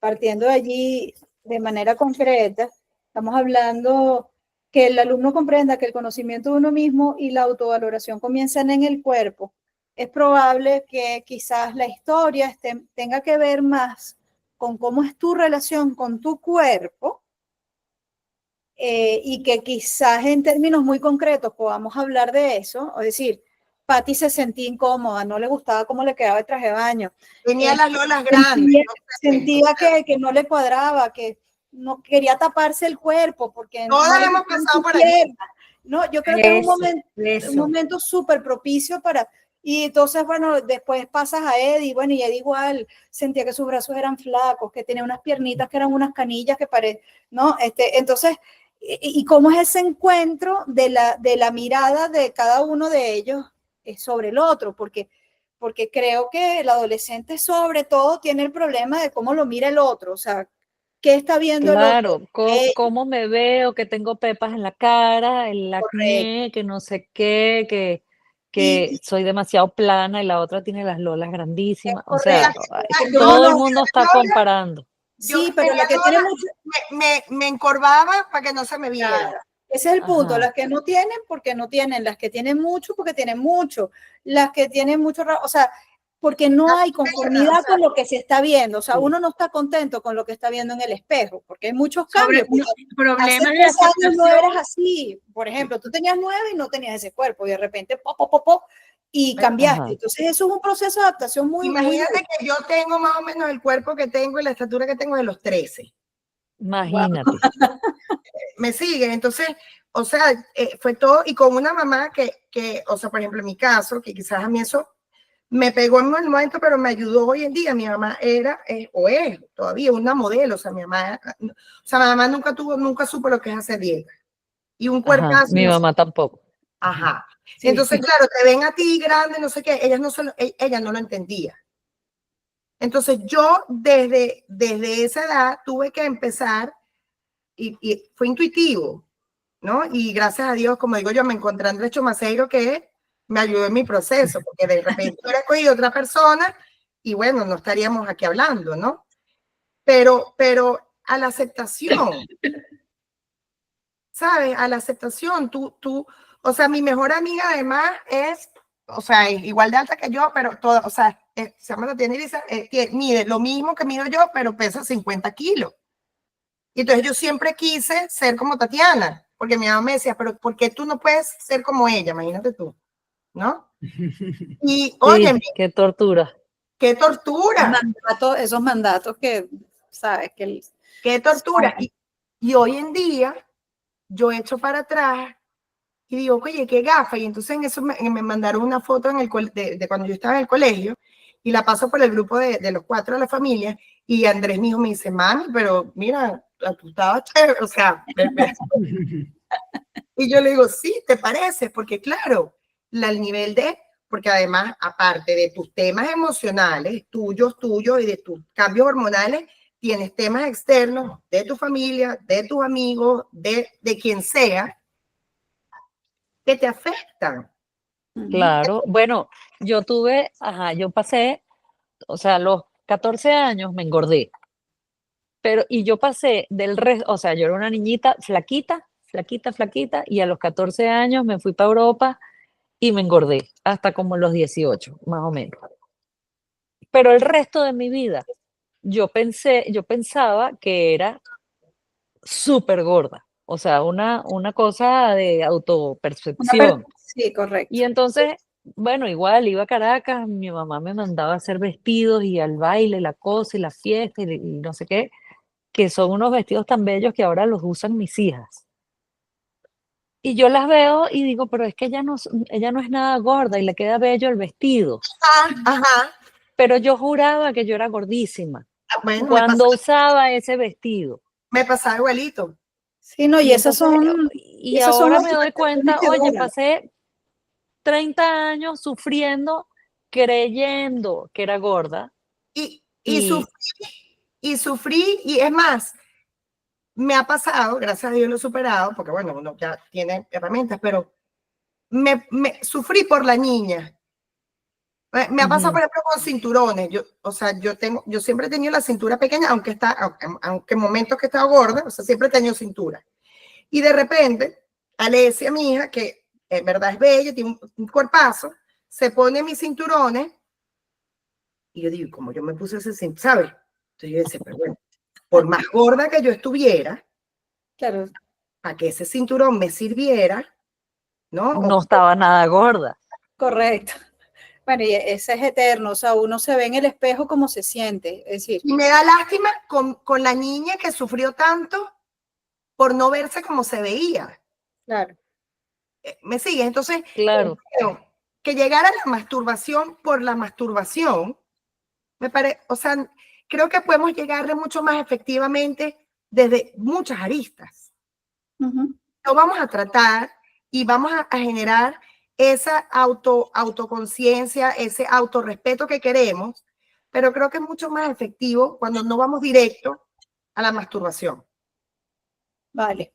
Partiendo de allí de manera concreta, estamos hablando que el alumno comprenda que el conocimiento de uno mismo y la autovaloración comienzan en el cuerpo. Es probable que quizás la historia tenga que ver más con cómo es tu relación con tu cuerpo, y que quizás en términos muy concretos podamos hablar de eso, es decir, Patty se sentía incómoda, no le gustaba cómo le quedaba el traje de baño. Tenía las lolas grandes. Sentía que no le cuadraba, que no quería taparse el cuerpo porque Todas no le hemos gustaban pasado sus por allí. piernas. No, yo creo que es un momento súper propicio para... Y entonces, bueno, después pasas a Eddie, bueno, y Eddie igual sentía que sus brazos eran flacos, que tenía unas piernitas que eran unas canillas que parecían, ¿no? Entonces, y cómo es ese encuentro de la mirada de cada uno de ellos sobre el otro, porque creo que el adolescente sobre todo tiene el problema de cómo lo mira el otro, o sea, qué está viendo el otro. Claro, cómo me veo, que tengo pepas en la cara, el acné, que no sé qué, que soy demasiado plana y la otra tiene las lolas grandísimas. O sea, todo el mundo está comparando. Sí, pero la que tiene mucho... me encorvaba para que no se me viera. Claro, ese es el punto. Ajá. Las que no tienen, porque no tienen. Las que tienen mucho, porque tienen mucho. Las que tienen mucho, o sea, porque no hay o conformidad sea, con lo que se está viendo. O sea, Sí. uno no está contento con lo que está viendo en el espejo, porque hay muchos Sobre cambios. Porque hace problemas de 3 años no eras aceptación. así. Por ejemplo, tú tenías 9 y no tenías ese cuerpo, y de repente, y cambiaste. Ajá. Entonces, eso es un proceso de adaptación muy imagínate duro. que yo tengo más o menos el cuerpo que tengo y la estatura que tengo de los 13. Imagínate. Me siguen, entonces, o sea, fue todo, y con una mamá o sea, por ejemplo, en mi caso, que quizás a mí eso me pegó en el momento, pero me ayudó hoy en día. Mi mamá era, o es todavía una modelo, o sea, mi mamá nunca supo lo que es hacer dieta. Y un Ajá, cuerpazo, mi no sé. mamá tampoco. Ajá. Sí. Entonces, claro, te ven a ti grande, no sé qué, ella no lo entendía. Entonces, yo desde esa edad tuve que empezar, y fue intuitivo, ¿no? Y gracias a Dios, como digo yo, me encontré a Andrés Chomaceiro, que me ayudó en mi proceso, porque de repente hubiera escogido otra persona y bueno, no estaríamos aquí hablando, ¿no? Pero a la aceptación, ¿sabes? A la aceptación, o sea, mi mejor amiga además es, o sea, es igual de alta que yo, pero toda, o sea, se llama Tatiana Elisa, mide lo mismo que mido yo, pero pesa 50 kilos. Y entonces yo siempre quise ser como Tatiana, porque mi mamá me decía, pero ¿por qué tú no puedes ser como ella? Imagínate tú, ¿no? Y oye, Sí, qué tortura. qué tortura, Esos mandatos que, sabes, que qué tortura. Y hoy en día yo echo para atrás y digo, oye, qué gafa. Y entonces en eso me mandaron una foto de cuando yo estaba en el colegio y la paso por el grupo de los 4 de la familia. Y Andrés, mi hijo, me dice, mami, pero mira, tú estabas chévere, o sea, y yo le digo, sí, ¿te parece? Porque claro, el nivel porque además, aparte de tus temas emocionales, tuyos, y de tus cambios hormonales, tienes temas externos de tu familia, de tus amigos, de quien sea, que te afectan. Claro. Bueno, yo pasé, o sea, a los 14 años me engordé, y yo pasé del resto, o sea, yo era una niñita flaquita, flaquita, flaquita, y a los 14 años me fui para Europa y me engordé hasta como los 18, más o menos. Pero el resto de mi vida, yo pensaba que era súper gorda, o sea, una cosa de autopercepción. Sí, correcto. Y entonces, bueno, igual iba a Caracas, mi mamá me mandaba a hacer vestidos y al baile, la cosa y la fiesta y no sé qué, que son unos vestidos tan bellos que ahora los usan mis hijas. Y yo las veo y digo, pero es que ella no es nada gorda y le queda bello el vestido. Ajá. Pero yo juraba que yo era gordísima Bueno, cuando usaba ese vestido. me pasaba igualito. Sí, no, Y entonces, y ahora me doy autopercepciones cuenta, que oye, duran. pasé 30 años sufriendo, creyendo que era gorda. Y Y sufrí, y es más, me ha pasado, gracias a Dios lo he superado, porque bueno, uno ya tiene herramientas, pero me sufrí por la niña. Me ha pasado, por ejemplo, con cinturones. O sea, yo siempre he tenido la cintura pequeña, aunque en momentos que he estado gorda, o sea, siempre he tenido cintura. Y de repente, Alesia, mi hija, que en verdad es bella, tiene un cuerpazo, se pone mis cinturones, y yo digo, como yo me puse ese cinturón, ¿sabes? Entonces yo decía, pero bueno, por más gorda que yo estuviera, Claro, para que ese cinturón me sirviera, ¿no? no estaba nada gorda. correcto. Bueno, y ese es eterno, o sea, uno se ve en el espejo como se siente, es decir, Y me da lástima con la niña que sufrió tanto por no verse como se veía. claro. ¿Me sigue? Entonces, Claro, creo que llegar a la masturbación por la masturbación, o sea, creo que podemos llegarle mucho más efectivamente desde muchas aristas. Lo vamos a tratar y vamos a generar esa autoconciencia, ese autorrespeto que queremos, pero creo que es mucho más efectivo cuando no vamos directo a la masturbación. Vale,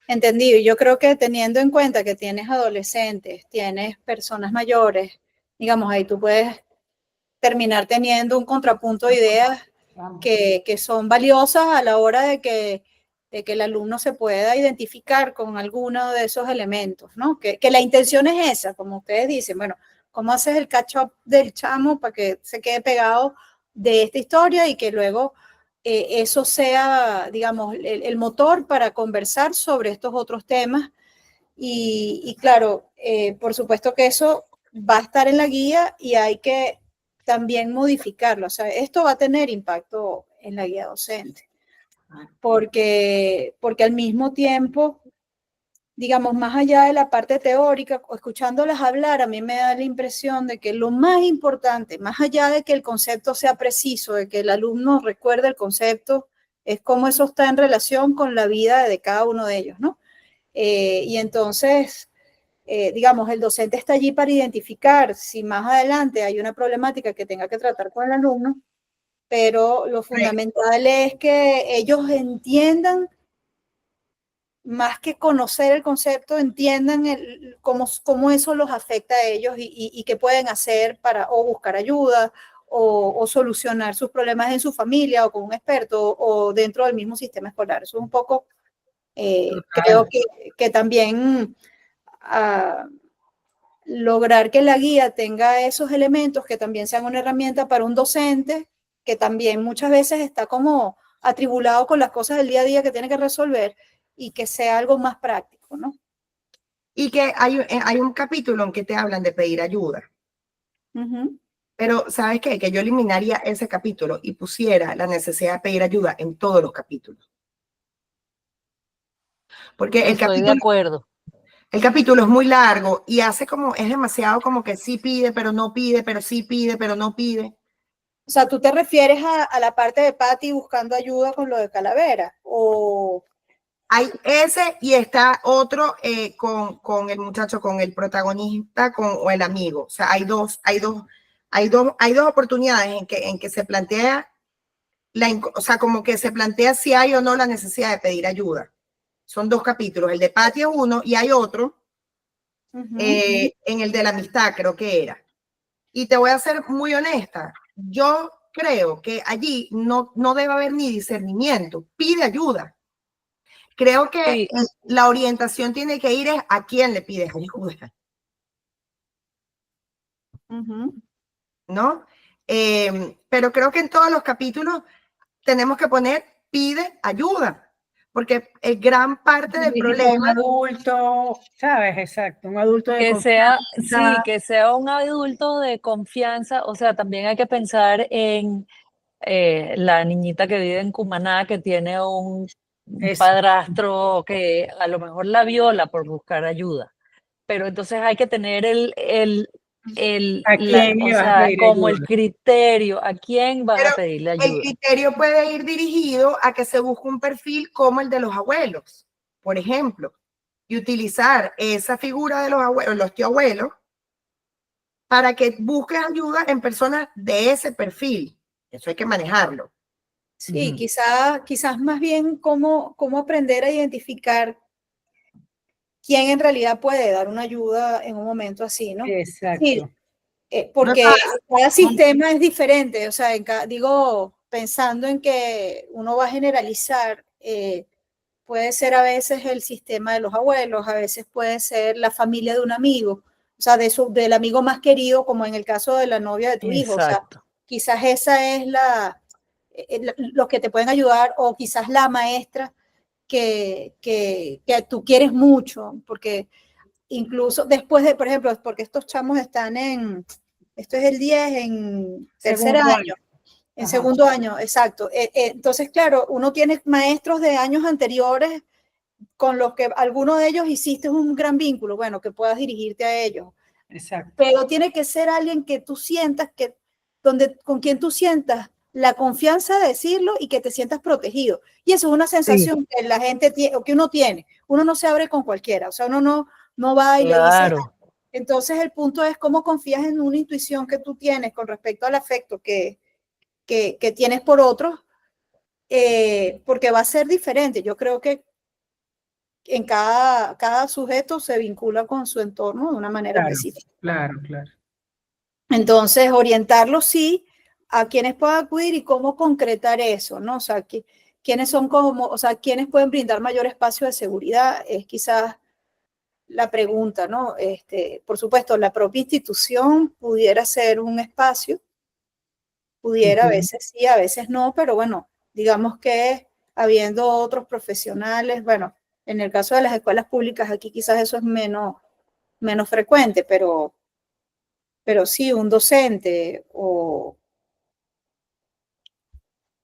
entendido. Yo creo que teniendo en cuenta que tienes adolescentes, tienes personas mayores, digamos, ahí tú puedes terminar teniendo un contrapunto de ideas que son valiosas a la hora de que el alumno se pueda identificar con alguno de esos elementos, ¿no? Que la intención es esa, como ustedes dicen, bueno, cómo haces el catch-up del chamo para que se quede pegado de esta historia y que luego eso sea, digamos, el motor para conversar sobre estos otros temas. Y claro, por supuesto que eso va a estar en la guía y hay que también modificarlo. O sea, esto va a tener impacto en la guía docente, porque al mismo tiempo, digamos, más allá de la parte teórica, escuchándolas hablar, a mí me da la impresión de que lo más importante, más allá de que el concepto sea preciso, de que el alumno recuerde el concepto, es cómo eso está en relación con la vida de cada uno de ellos, ¿no? Y entonces, digamos, el docente está allí para identificar si más adelante hay una problemática que tenga que tratar con el alumno, pero lo fundamental es que ellos entiendan, más que conocer el concepto, entiendan cómo eso los afecta a ellos y qué pueden hacer para o buscar ayuda o solucionar sus problemas en su familia o con un experto o dentro del mismo sistema escolar. Eso es un poco, creo que también lograr que la guía tenga esos elementos que también sean una herramienta para un docente que también muchas veces está como atribulado con las cosas del día a día que tiene que resolver y que sea algo más práctico, ¿no? Y que hay un capítulo en que te hablan de pedir ayuda. Pero, ¿sabes qué? Que yo eliminaría ese capítulo y pusiera la necesidad de pedir ayuda en todos los capítulos. Porque Estoy de acuerdo. El capítulo es muy largo y es demasiado como que sí pide, pero no pide, pero sí pide, pero no pide. O sea, ¿tú te refieres a la parte de Patty buscando ayuda con lo de Calavera? ¿O hay ese y está otro con el muchacho, con el protagonista o el amigo? O sea, hay dos oportunidades en que se plantea, o sea, como que se plantea si hay o no la necesidad de pedir ayuda. Son dos capítulos, el de Patty es uno y hay otro en el de la amistad, creo que era. Y te voy a ser muy honesta, yo creo que allí no debe haber ni discernimiento, pide ayuda. Creo que la orientación tiene que ir a quién le pides ayuda. ¿No? Pero creo que en todos los capítulos tenemos que poner pide ayuda. Porque es gran parte del problema. Un adulto, ¿sabes? Exacto, un adulto de confianza. confianza. Sí, que sea un adulto de confianza. O sea, también hay que pensar en la niñita que vive en Cumaná, que tiene un padrastro que a lo mejor la viola por buscar ayuda. Pero entonces hay que tener como el criterio, a quién van a pedirle ayuda. El criterio puede ir dirigido a que se busque un perfil como el de los abuelos, por ejemplo, y utilizar esa figura de los abuelos, los tío abuelos, para que busques ayuda en personas de ese perfil. Eso hay que manejarlo. Sí, quizás más bien cómo aprender a identificar quién en realidad puede dar una ayuda en un momento así, ¿no? Exacto. Sí, porque cada sistema es diferente, o sea, digo, pensando en que uno va a generalizar, puede ser a veces el sistema de los abuelos, a veces puede ser la familia de un amigo, o sea, del amigo más querido, como en el caso de la novia de tu hijo, o sea, quizás esa es los que te pueden ayudar, o quizás la maestra que tú quieres mucho, porque incluso después de, por ejemplo, porque estos chamos están esto es el 10 en tercer año. En segundo año, exacto. Entonces, claro, uno tiene maestros de años anteriores con los que alguno de ellos hiciste un gran vínculo, bueno, que puedas dirigirte a ellos. Exacto. Pero tiene que ser alguien que tú sientas con quien tú sientas la confianza de decirlo y que te sientas protegido. Y eso es una sensación que la gente tiene, o que uno tiene. Uno no se abre con cualquiera, o sea, uno no va y le dice. Entonces, el punto es cómo confías en una intuición que tú tienes con respecto al afecto que tienes por otros, porque va a ser diferente. Yo creo que en cada sujeto se vincula con su entorno de una manera específica. Claro. Entonces, orientarlo sí a quienes puedan acudir y cómo concretar eso, ¿no? O sea, quiénes pueden brindar mayor espacio de seguridad, es quizás la pregunta, ¿no? Por supuesto, la propia institución pudiera ser un espacio, pudiera, a veces sí, a veces no, pero bueno, digamos que habiendo otros profesionales, bueno, en el caso de las escuelas públicas aquí quizás eso es menos frecuente, pero sí, un docente o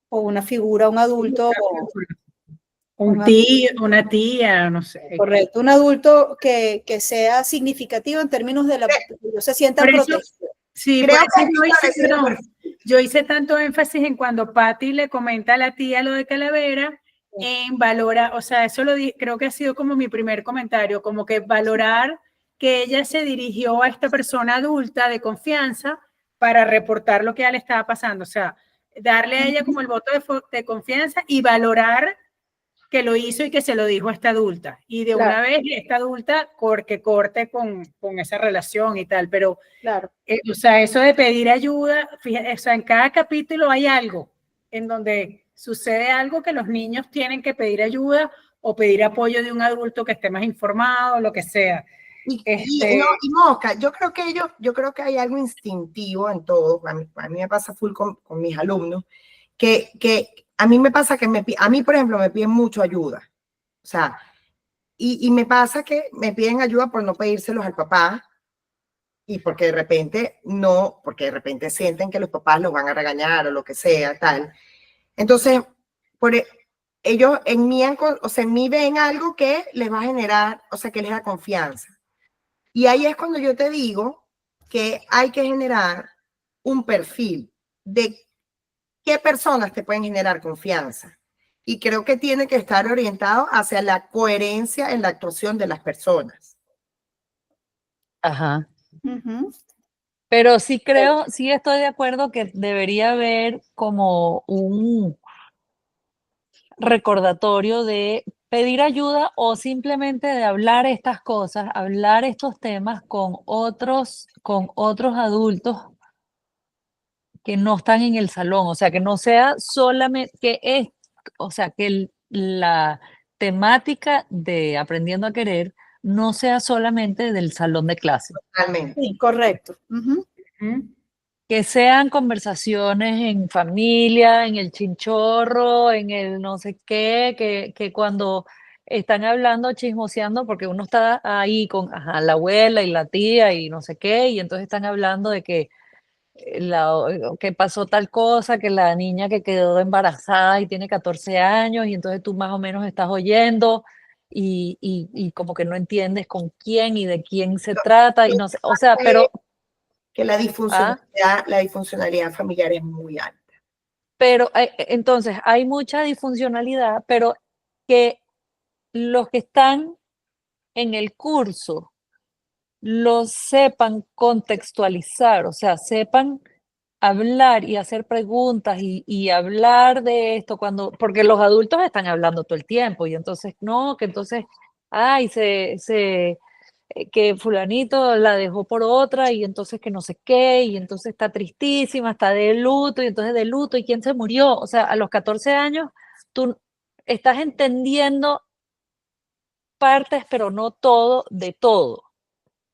una figura, un adulto. Un tío, una tía, no sé. Correcto, un adulto que sea significativo en términos de que ellos se sientan protegidos. Sí, Creo por eso que yo hice tanto énfasis en cuando Patty le comenta a la tía lo de Calavera, en valorar, o sea, eso creo que ha sido como mi primer comentario, como que valorar que ella se dirigió a esta persona adulta de confianza para reportar lo que ya le estaba pasando, o sea, darle a ella como el voto de confianza y valorar que lo hizo y que se lo dijo a esta adulta. Y de una vez esta adulta que corte con esa relación y tal. Pero, o sea, eso de pedir ayuda, fíjate, o sea, en cada capítulo hay algo en donde sucede algo que los niños tienen que pedir ayuda o pedir apoyo de un adulto que esté más informado, lo que sea. Y Mosca, yo creo que hay algo instintivo en todo. A mí me pasa full con mis alumnos, que a mí me pasa que a mí, por ejemplo, me piden mucho ayuda. O sea, y me pasa que me piden ayuda por no pedírselos al papá y porque de repente sienten que los papás los van a regañar o lo que sea, tal. Entonces, ellos en mí ven algo que les va a generar, o sea, que les da confianza. Y ahí es cuando yo te digo que hay que generar un perfil de qué personas te pueden generar confianza. Y creo que tiene que estar orientado hacia la coherencia en la actuación de las personas. Ajá. Pero sí estoy de acuerdo que debería haber como un recordatorio de pedir ayuda o simplemente de hablar estas cosas, hablar estos temas con otros adultos que no están en el salón, o sea, que no sea solamente, o sea, que la temática de Aprendiendo a Querer no sea solamente del salón de clase. Totalmente. Sí, correcto. Que sean conversaciones en familia, en el chinchorro, en el no sé qué, que cuando están hablando, chismoseando, porque uno está ahí con la abuela y la tía y no sé qué, y entonces están hablando de que que pasó tal cosa, que la niña que quedó embarazada y tiene 14 años, y entonces tú más o menos estás oyendo y como que no entiendes con quién y de quién se trata, y no sé, o sea, pero... Que la disfuncionalidad familiar es muy alta. Pero entonces hay mucha disfuncionalidad, pero que los que están en el curso lo sepan contextualizar, o sea, sepan hablar y hacer preguntas y hablar de esto porque los adultos están hablando todo el tiempo y entonces no, que entonces, ay, que fulanito la dejó por otra y entonces que no sé qué, y entonces está tristísima, está de luto, y entonces de luto, ¿y quién se murió? O sea, a los 14 años tú estás entendiendo partes, pero no todo de todo.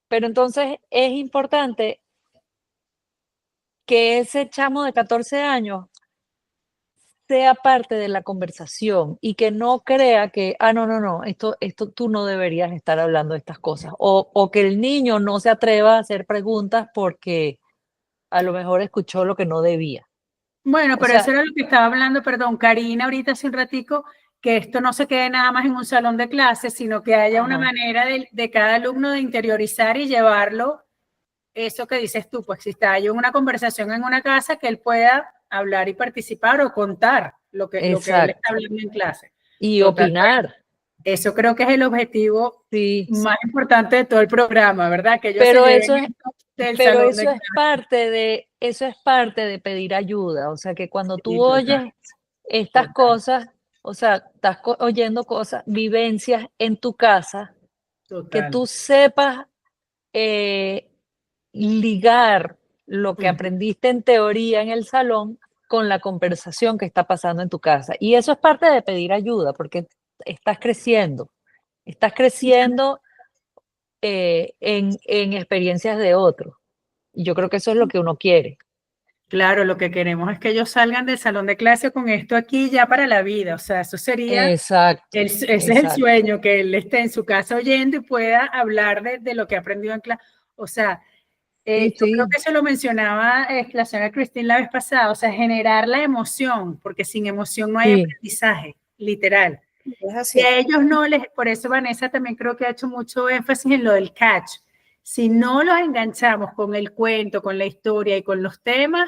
Pero entonces es importante que ese chamo de 14 años sea parte de la conversación y que no crea que, no, esto tú no deberías estar hablando de estas cosas. O que el niño no se atreva a hacer preguntas porque a lo mejor escuchó lo que no debía. Bueno, pero eso era lo que estaba hablando, perdón, Karina, ahorita hace un ratico, que esto no se quede nada más en un salón de clases, sino que haya una manera de cada alumno de interiorizar y llevarlo, eso que dices tú, pues si está hay una conversación en una casa, que él pueda hablar y participar o contar lo que él está hablando en clase. Y opinar. Eso creo que es el objetivo más importante de todo el programa, ¿verdad? Que ellos pero se eso es parte de pedir ayuda, o sea, que cuando tú oyes estas cosas, o sea, estás oyendo cosas, vivencias en tu casa, que tú sepas ligar lo que aprendiste en teoría en el salón con la conversación que está pasando en tu casa. Y eso es parte de pedir ayuda, porque estás creciendo en experiencias de otros. Y yo creo que eso es lo que uno quiere. Claro, lo que queremos es que ellos salgan del salón de clase con esto aquí ya para la vida. O sea, eso sería, Exacto, ese es el exacto. sueño, que él esté en su casa oyendo y pueda hablar de lo que ha aprendido en clase. O sea, Sí, yo creo sí. que eso lo mencionaba la señora Cristina la vez pasada, o sea, generar la emoción, porque sin emoción no hay Sí. aprendizaje, literal. Es Y así. a ellos no les, por eso Vanessa también creo que ha hecho mucho énfasis en lo del catch. Si no los enganchamos con el cuento, con la historia y con los temas,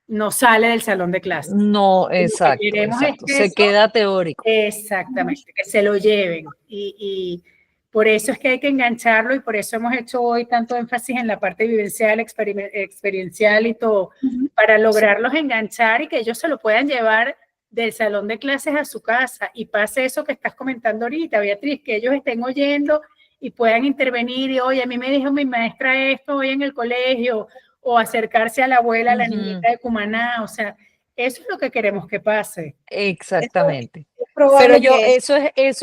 no sale del salón de clase. No, Lo que exacto, queremos es exacto. que Se eso, queda teórico. exactamente, que se lo lleven. Y por eso es que hay que engancharlo y por eso hemos hecho hoy tanto énfasis en la parte vivencial, experiencial y todo, para lograrlos enganchar y que ellos se lo puedan llevar del salón de clases a su casa y pase eso que estás comentando ahorita, Beatriz, que ellos estén oyendo y puedan intervenir y, oye, a mí me dijo mi maestra esto hoy en el colegio, o acercarse a la abuela, a la niñita de Cumaná, o sea, eso es lo que queremos que pase. Exactamente. Es Pero probable yo, que eso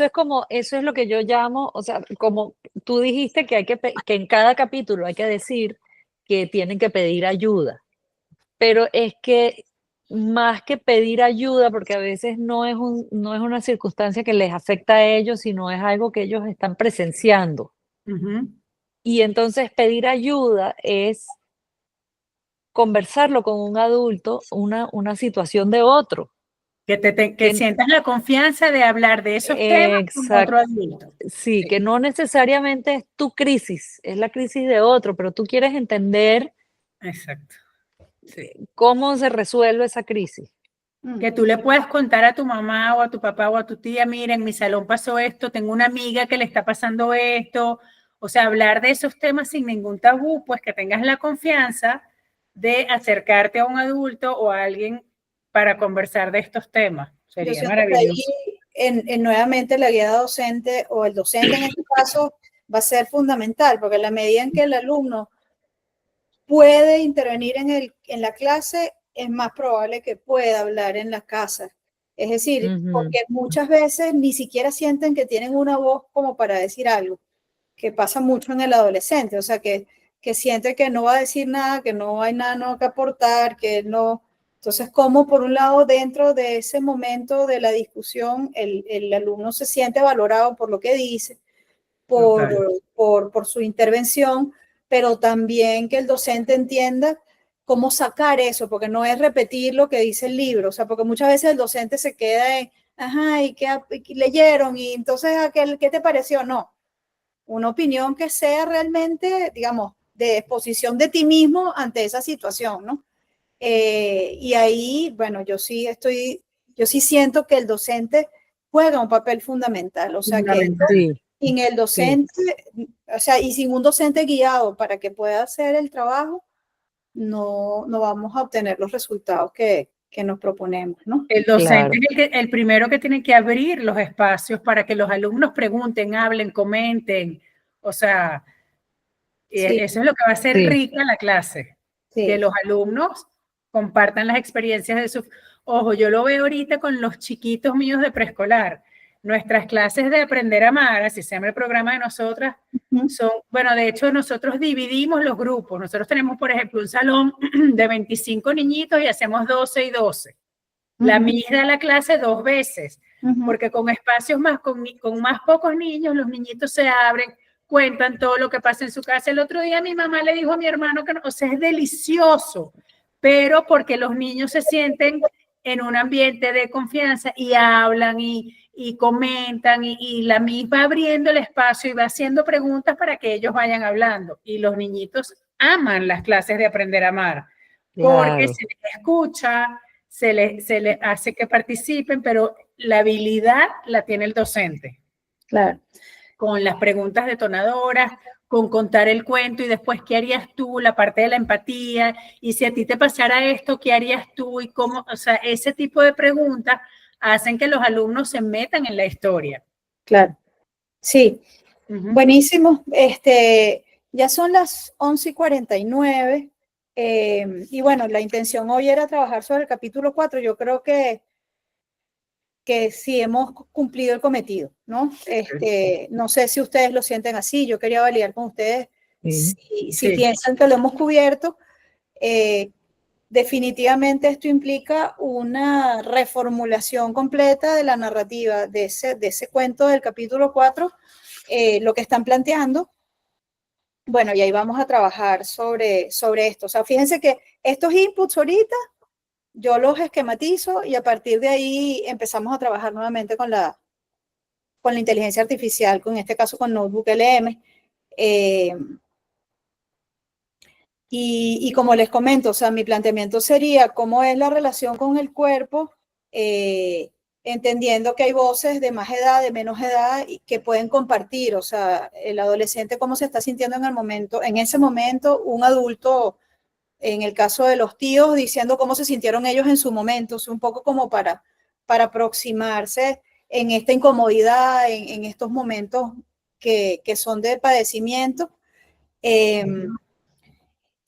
es como, eso es lo que yo llamo, o sea, como tú dijiste que que en cada capítulo hay que decir que tienen que pedir ayuda, pero es que más que pedir ayuda, porque a veces no es una circunstancia que les afecta a ellos, sino es algo que ellos están presenciando. Y entonces pedir ayuda es conversarlo con un adulto, una situación de otro. Que sientas la confianza de hablar de esos temas con otro adulto. Sí, que no necesariamente es tu crisis, es la crisis de otro, pero tú quieres entender Exacto. Sí. cómo se resuelve esa crisis. Que tú le puedas contar a tu mamá o a tu papá o a tu tía, mira, en mi salón pasó esto, tengo una amiga que le está pasando esto. O sea, hablar de esos temas sin ningún tabú, pues que tengas la confianza de acercarte a un adulto o a alguien para conversar de estos temas. yo Sería siento que maravilloso. ahí nuevamente la guía docente o el docente en este caso va a ser fundamental, porque en la medida en que el alumno puede intervenir en la clase, es más probable que pueda hablar en la casa. Es decir, porque muchas veces ni siquiera sienten que tienen una voz como para decir algo, que pasa mucho en el adolescente, o sea, que siente que no va a decir nada, que no hay nada nuevo que aportar, que no. Entonces, como por un lado, dentro de ese momento de la discusión, el alumno se siente valorado por lo que dice, por su intervención, pero también que el docente entienda cómo sacar eso, porque no es repetir lo que dice el libro, o sea, porque muchas veces el docente se queda en, ajá, ¿y qué leyeron? Y entonces, ¿qué te pareció? No, una opinión que sea realmente, digamos, de exposición de ti mismo ante esa situación, ¿no? Y ahí, bueno, yo sí siento que el docente juega un papel fundamental, o sea, que Sí, sin el docente, o sea, y sin un docente guiado para que pueda hacer el trabajo, no vamos a obtener los resultados que nos proponemos, ¿no? El docente claro. es el primero que tiene que abrir los espacios para que los alumnos pregunten, hablen, comenten. O sea, Sí, eso es lo que va a hacer Sí, rica la clase, que sí. los alumnos compartan las experiencias de sus... Ojo, yo lo veo ahorita con los chiquitos míos de preescolar. Nuestras clases de aprender a amar, así se llama el programa de nosotras, son, bueno, de hecho nosotros dividimos los grupos. Nosotros tenemos, por ejemplo, un salón de 25 niñitos y hacemos 12 y 12. La MIS da la clase 2 veces, porque con espacios más, con más pocos niños, los niñitos se abren, cuentan todo lo que pasa en su casa. El otro día mi mamá le dijo a mi hermano que no, o sea, es delicioso, pero porque los niños se sienten en un ambiente de confianza y hablan y comentan y la MIS va abriendo el espacio y va haciendo preguntas para que ellos vayan hablando. Y los niñitos aman las clases de aprender a amar, porque claro. se les escucha, se les hace que participen, pero la habilidad la tiene el docente. Claro. Con las preguntas detonadoras, con contar el cuento y después, ¿qué harías tú? La parte de la empatía, y si a ti te pasara esto, ¿qué harías tú? Y cómo, o sea, ese tipo de preguntas hacen que los alumnos se metan en la historia. Claro. Sí. Buenísimo. Ya son las 11:49. Y bueno, la intención hoy era trabajar sobre el capítulo 4. Yo creo que que sí hemos cumplido el cometido, ¿no? No sé si ustedes lo sienten así, yo quería validar con ustedes Sí. si piensan que lo hemos cubierto. Definitivamente esto implica una reformulación completa de la narrativa de ese cuento del capítulo 4, lo que están planteando. Bueno, y ahí vamos a trabajar sobre esto. O sea, fíjense que estos inputs ahorita yo los esquematizo y a partir de ahí empezamos a trabajar nuevamente con la inteligencia artificial, en este caso con Notebook LM. Y como les comento, o sea, mi planteamiento sería cómo es la relación con el cuerpo, entendiendo que hay voces de más edad, de menos edad, y que pueden compartir, o sea, el adolescente cómo se está sintiendo en ese momento, un adulto, en el caso de los tíos, diciendo cómo se sintieron ellos en su momento, o sea, un poco como para aproximarse en esta incomodidad, en estos momentos que son de padecimiento.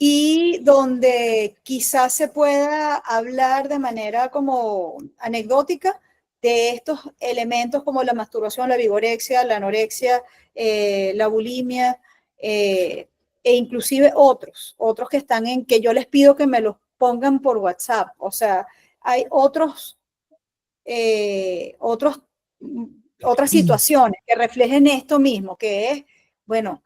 Y donde quizás se pueda hablar de manera como anecdótica de estos elementos como la masturbación, la vigorexia, la anorexia, la bulimia, e inclusive otros que están que yo les pido que me los pongan por WhatsApp. O sea, hay otras situaciones que reflejen esto mismo, que es, bueno,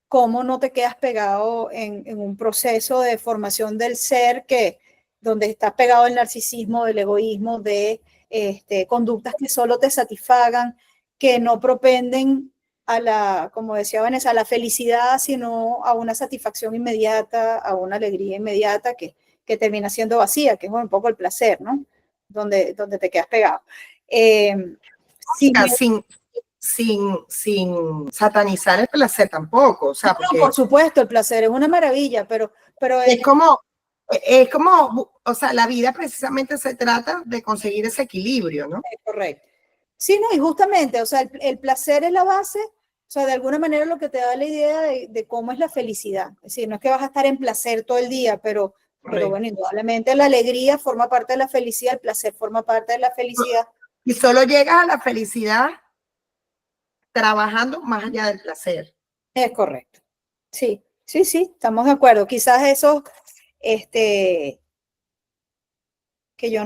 cómo no te quedas pegado en un proceso de formación del ser donde estás pegado el narcisismo, del egoísmo, de conductas que solo te satisfagan, que no propenden como decía Vanessa, a la felicidad, sino a una satisfacción inmediata, a una alegría inmediata que termina siendo vacía, que es un poco el placer, ¿no? Donde te quedas pegado. Sin satanizar el placer tampoco, o sea, porque por supuesto, el placer es una maravilla, pero es como, o sea, la vida precisamente se trata de conseguir ese equilibrio, ¿no? Es correcto. Sí, no, y justamente, o sea, el placer es la base, o sea, de alguna manera lo que te da la idea de cómo es la felicidad. Es decir, no es que vas a estar en placer todo el día, pero bueno, indudablemente la alegría forma parte de la felicidad, el placer forma parte de la felicidad. Y solo llegas a la felicidad trabajando más allá del placer. Es correcto. Sí, estamos de acuerdo. Quizás eso, que yo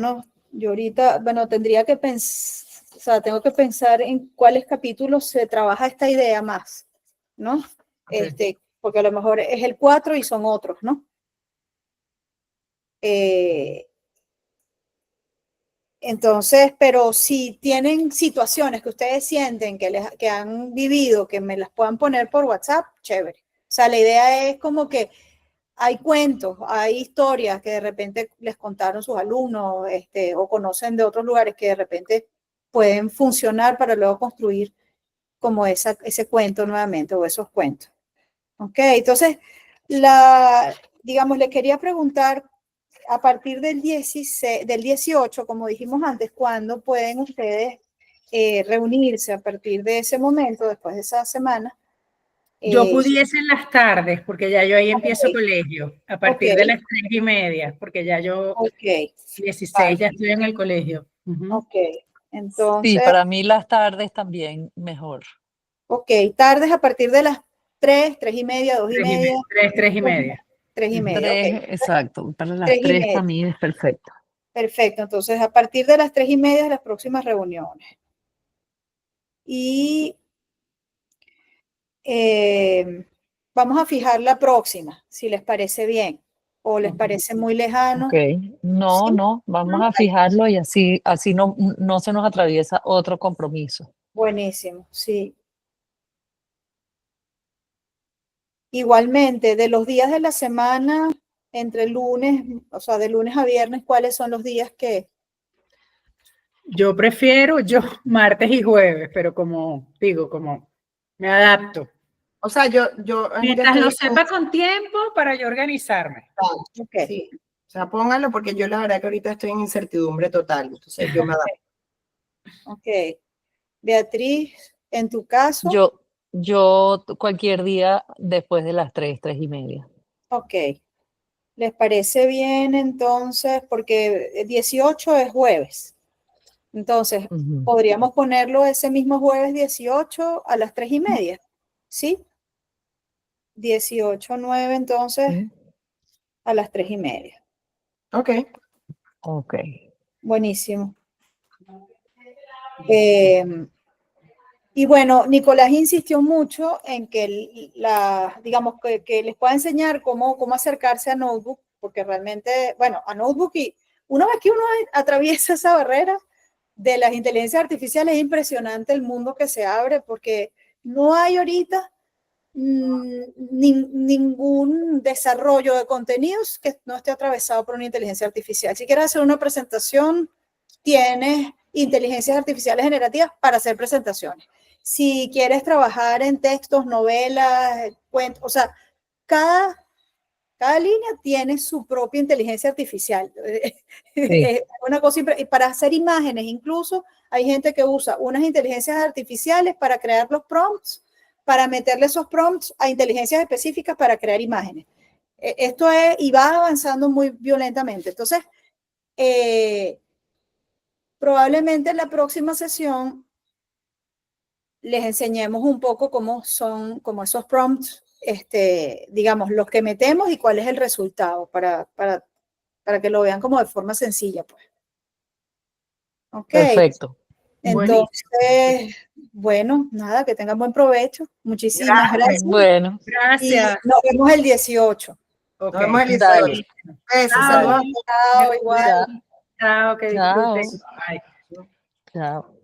ahorita, bueno, tendría que pensar, o sea, tengo que pensar en cuáles capítulos se trabaja esta idea más, ¿no? Okay. Porque a lo mejor es el 4 y son otros, ¿no? Entonces, pero si tienen situaciones que ustedes sienten que han vivido, que me las puedan poner por WhatsApp, chévere. O sea, la idea es como que hay cuentos, hay historias que de repente les contaron sus alumnos, o conocen de otros lugares que de repente pueden funcionar para luego construir como ese cuento nuevamente, o esos cuentos. Ok, entonces, digamos, le quería preguntar, a partir del 18, como dijimos antes, ¿cuándo pueden ustedes reunirse a partir de ese momento, después de esa semana? Yo pudiese en las tardes, porque ya yo ahí empiezo colegio, a partir de las 3:30, porque ya yo 16 ya estoy en el colegio. Ok, entonces... Sí, para mí las tardes también mejor. Ok, tardes a partir de las 3:30, 2:30. 3:30. 3:30, ok. Exacto, para las 3 para mí es perfecto. Perfecto, entonces a partir de las 3:30 de las próximas reuniones. Y vamos a fijar la próxima, si les parece bien, o les parece muy lejano. Ok, no, ¿Sí? no, vamos a fijarlo y así no se nos atraviesa otro compromiso. Buenísimo, sí. Igualmente, de los días de la semana, entre lunes, o sea, de lunes a viernes, ¿cuáles son los días que? Yo prefiero martes y jueves, pero como me adapto. O sea, yo mientras lo sepa con tiempo para yo organizarme. Okay. Sí. O sea, pónganlo porque yo la verdad que ahorita estoy en incertidumbre total. Entonces yo me adapto. Ok. Beatriz, en tu caso. Yo cualquier día después de las 3:30. Ok. ¿Les parece bien entonces? Porque 18 es jueves. Entonces, Ujú. podríamos ponerlo ese mismo jueves 18 a las 3:30, ¿sí? 18/9, entonces, Sí. a las 3:30. Ok. Ok. Buenísimo. Y bueno, Nicolás insistió mucho en que digamos, que les pueda enseñar cómo acercarse a Notebook, porque realmente, bueno, a Notebook, y una vez que uno atraviesa esa barrera de las inteligencias artificiales, es impresionante el mundo que se abre, porque no hay ahorita ningún desarrollo de contenidos que no esté atravesado por una inteligencia artificial. Si quieres hacer una presentación, tienes inteligencias artificiales generativas para hacer presentaciones. Si quieres trabajar en textos, novelas, cuentos, o sea, cada línea tiene su propia inteligencia artificial. Sí. Una cosa, y para hacer imágenes, incluso hay gente que usa unas inteligencias artificiales para crear los prompts, para meterle esos prompts a inteligencias específicas para crear imágenes. Esto es, y va avanzando muy violentamente. Entonces, probablemente en la próxima sesión les enseñemos un poco cómo son, como esos prompts, digamos, los que metemos y cuál es el resultado para que lo vean como de forma sencilla, pues. Ok. Perfecto. Entonces, bueno, nada, que tengan buen provecho. Muchísimas gracias. Bueno, Y Gracias. nos vemos el 18. Nos vemos el 18. dale. Besos, Chao. saludos. Chao, igual. Chao. Chao, que Chao. disfruten. Bye. Chao.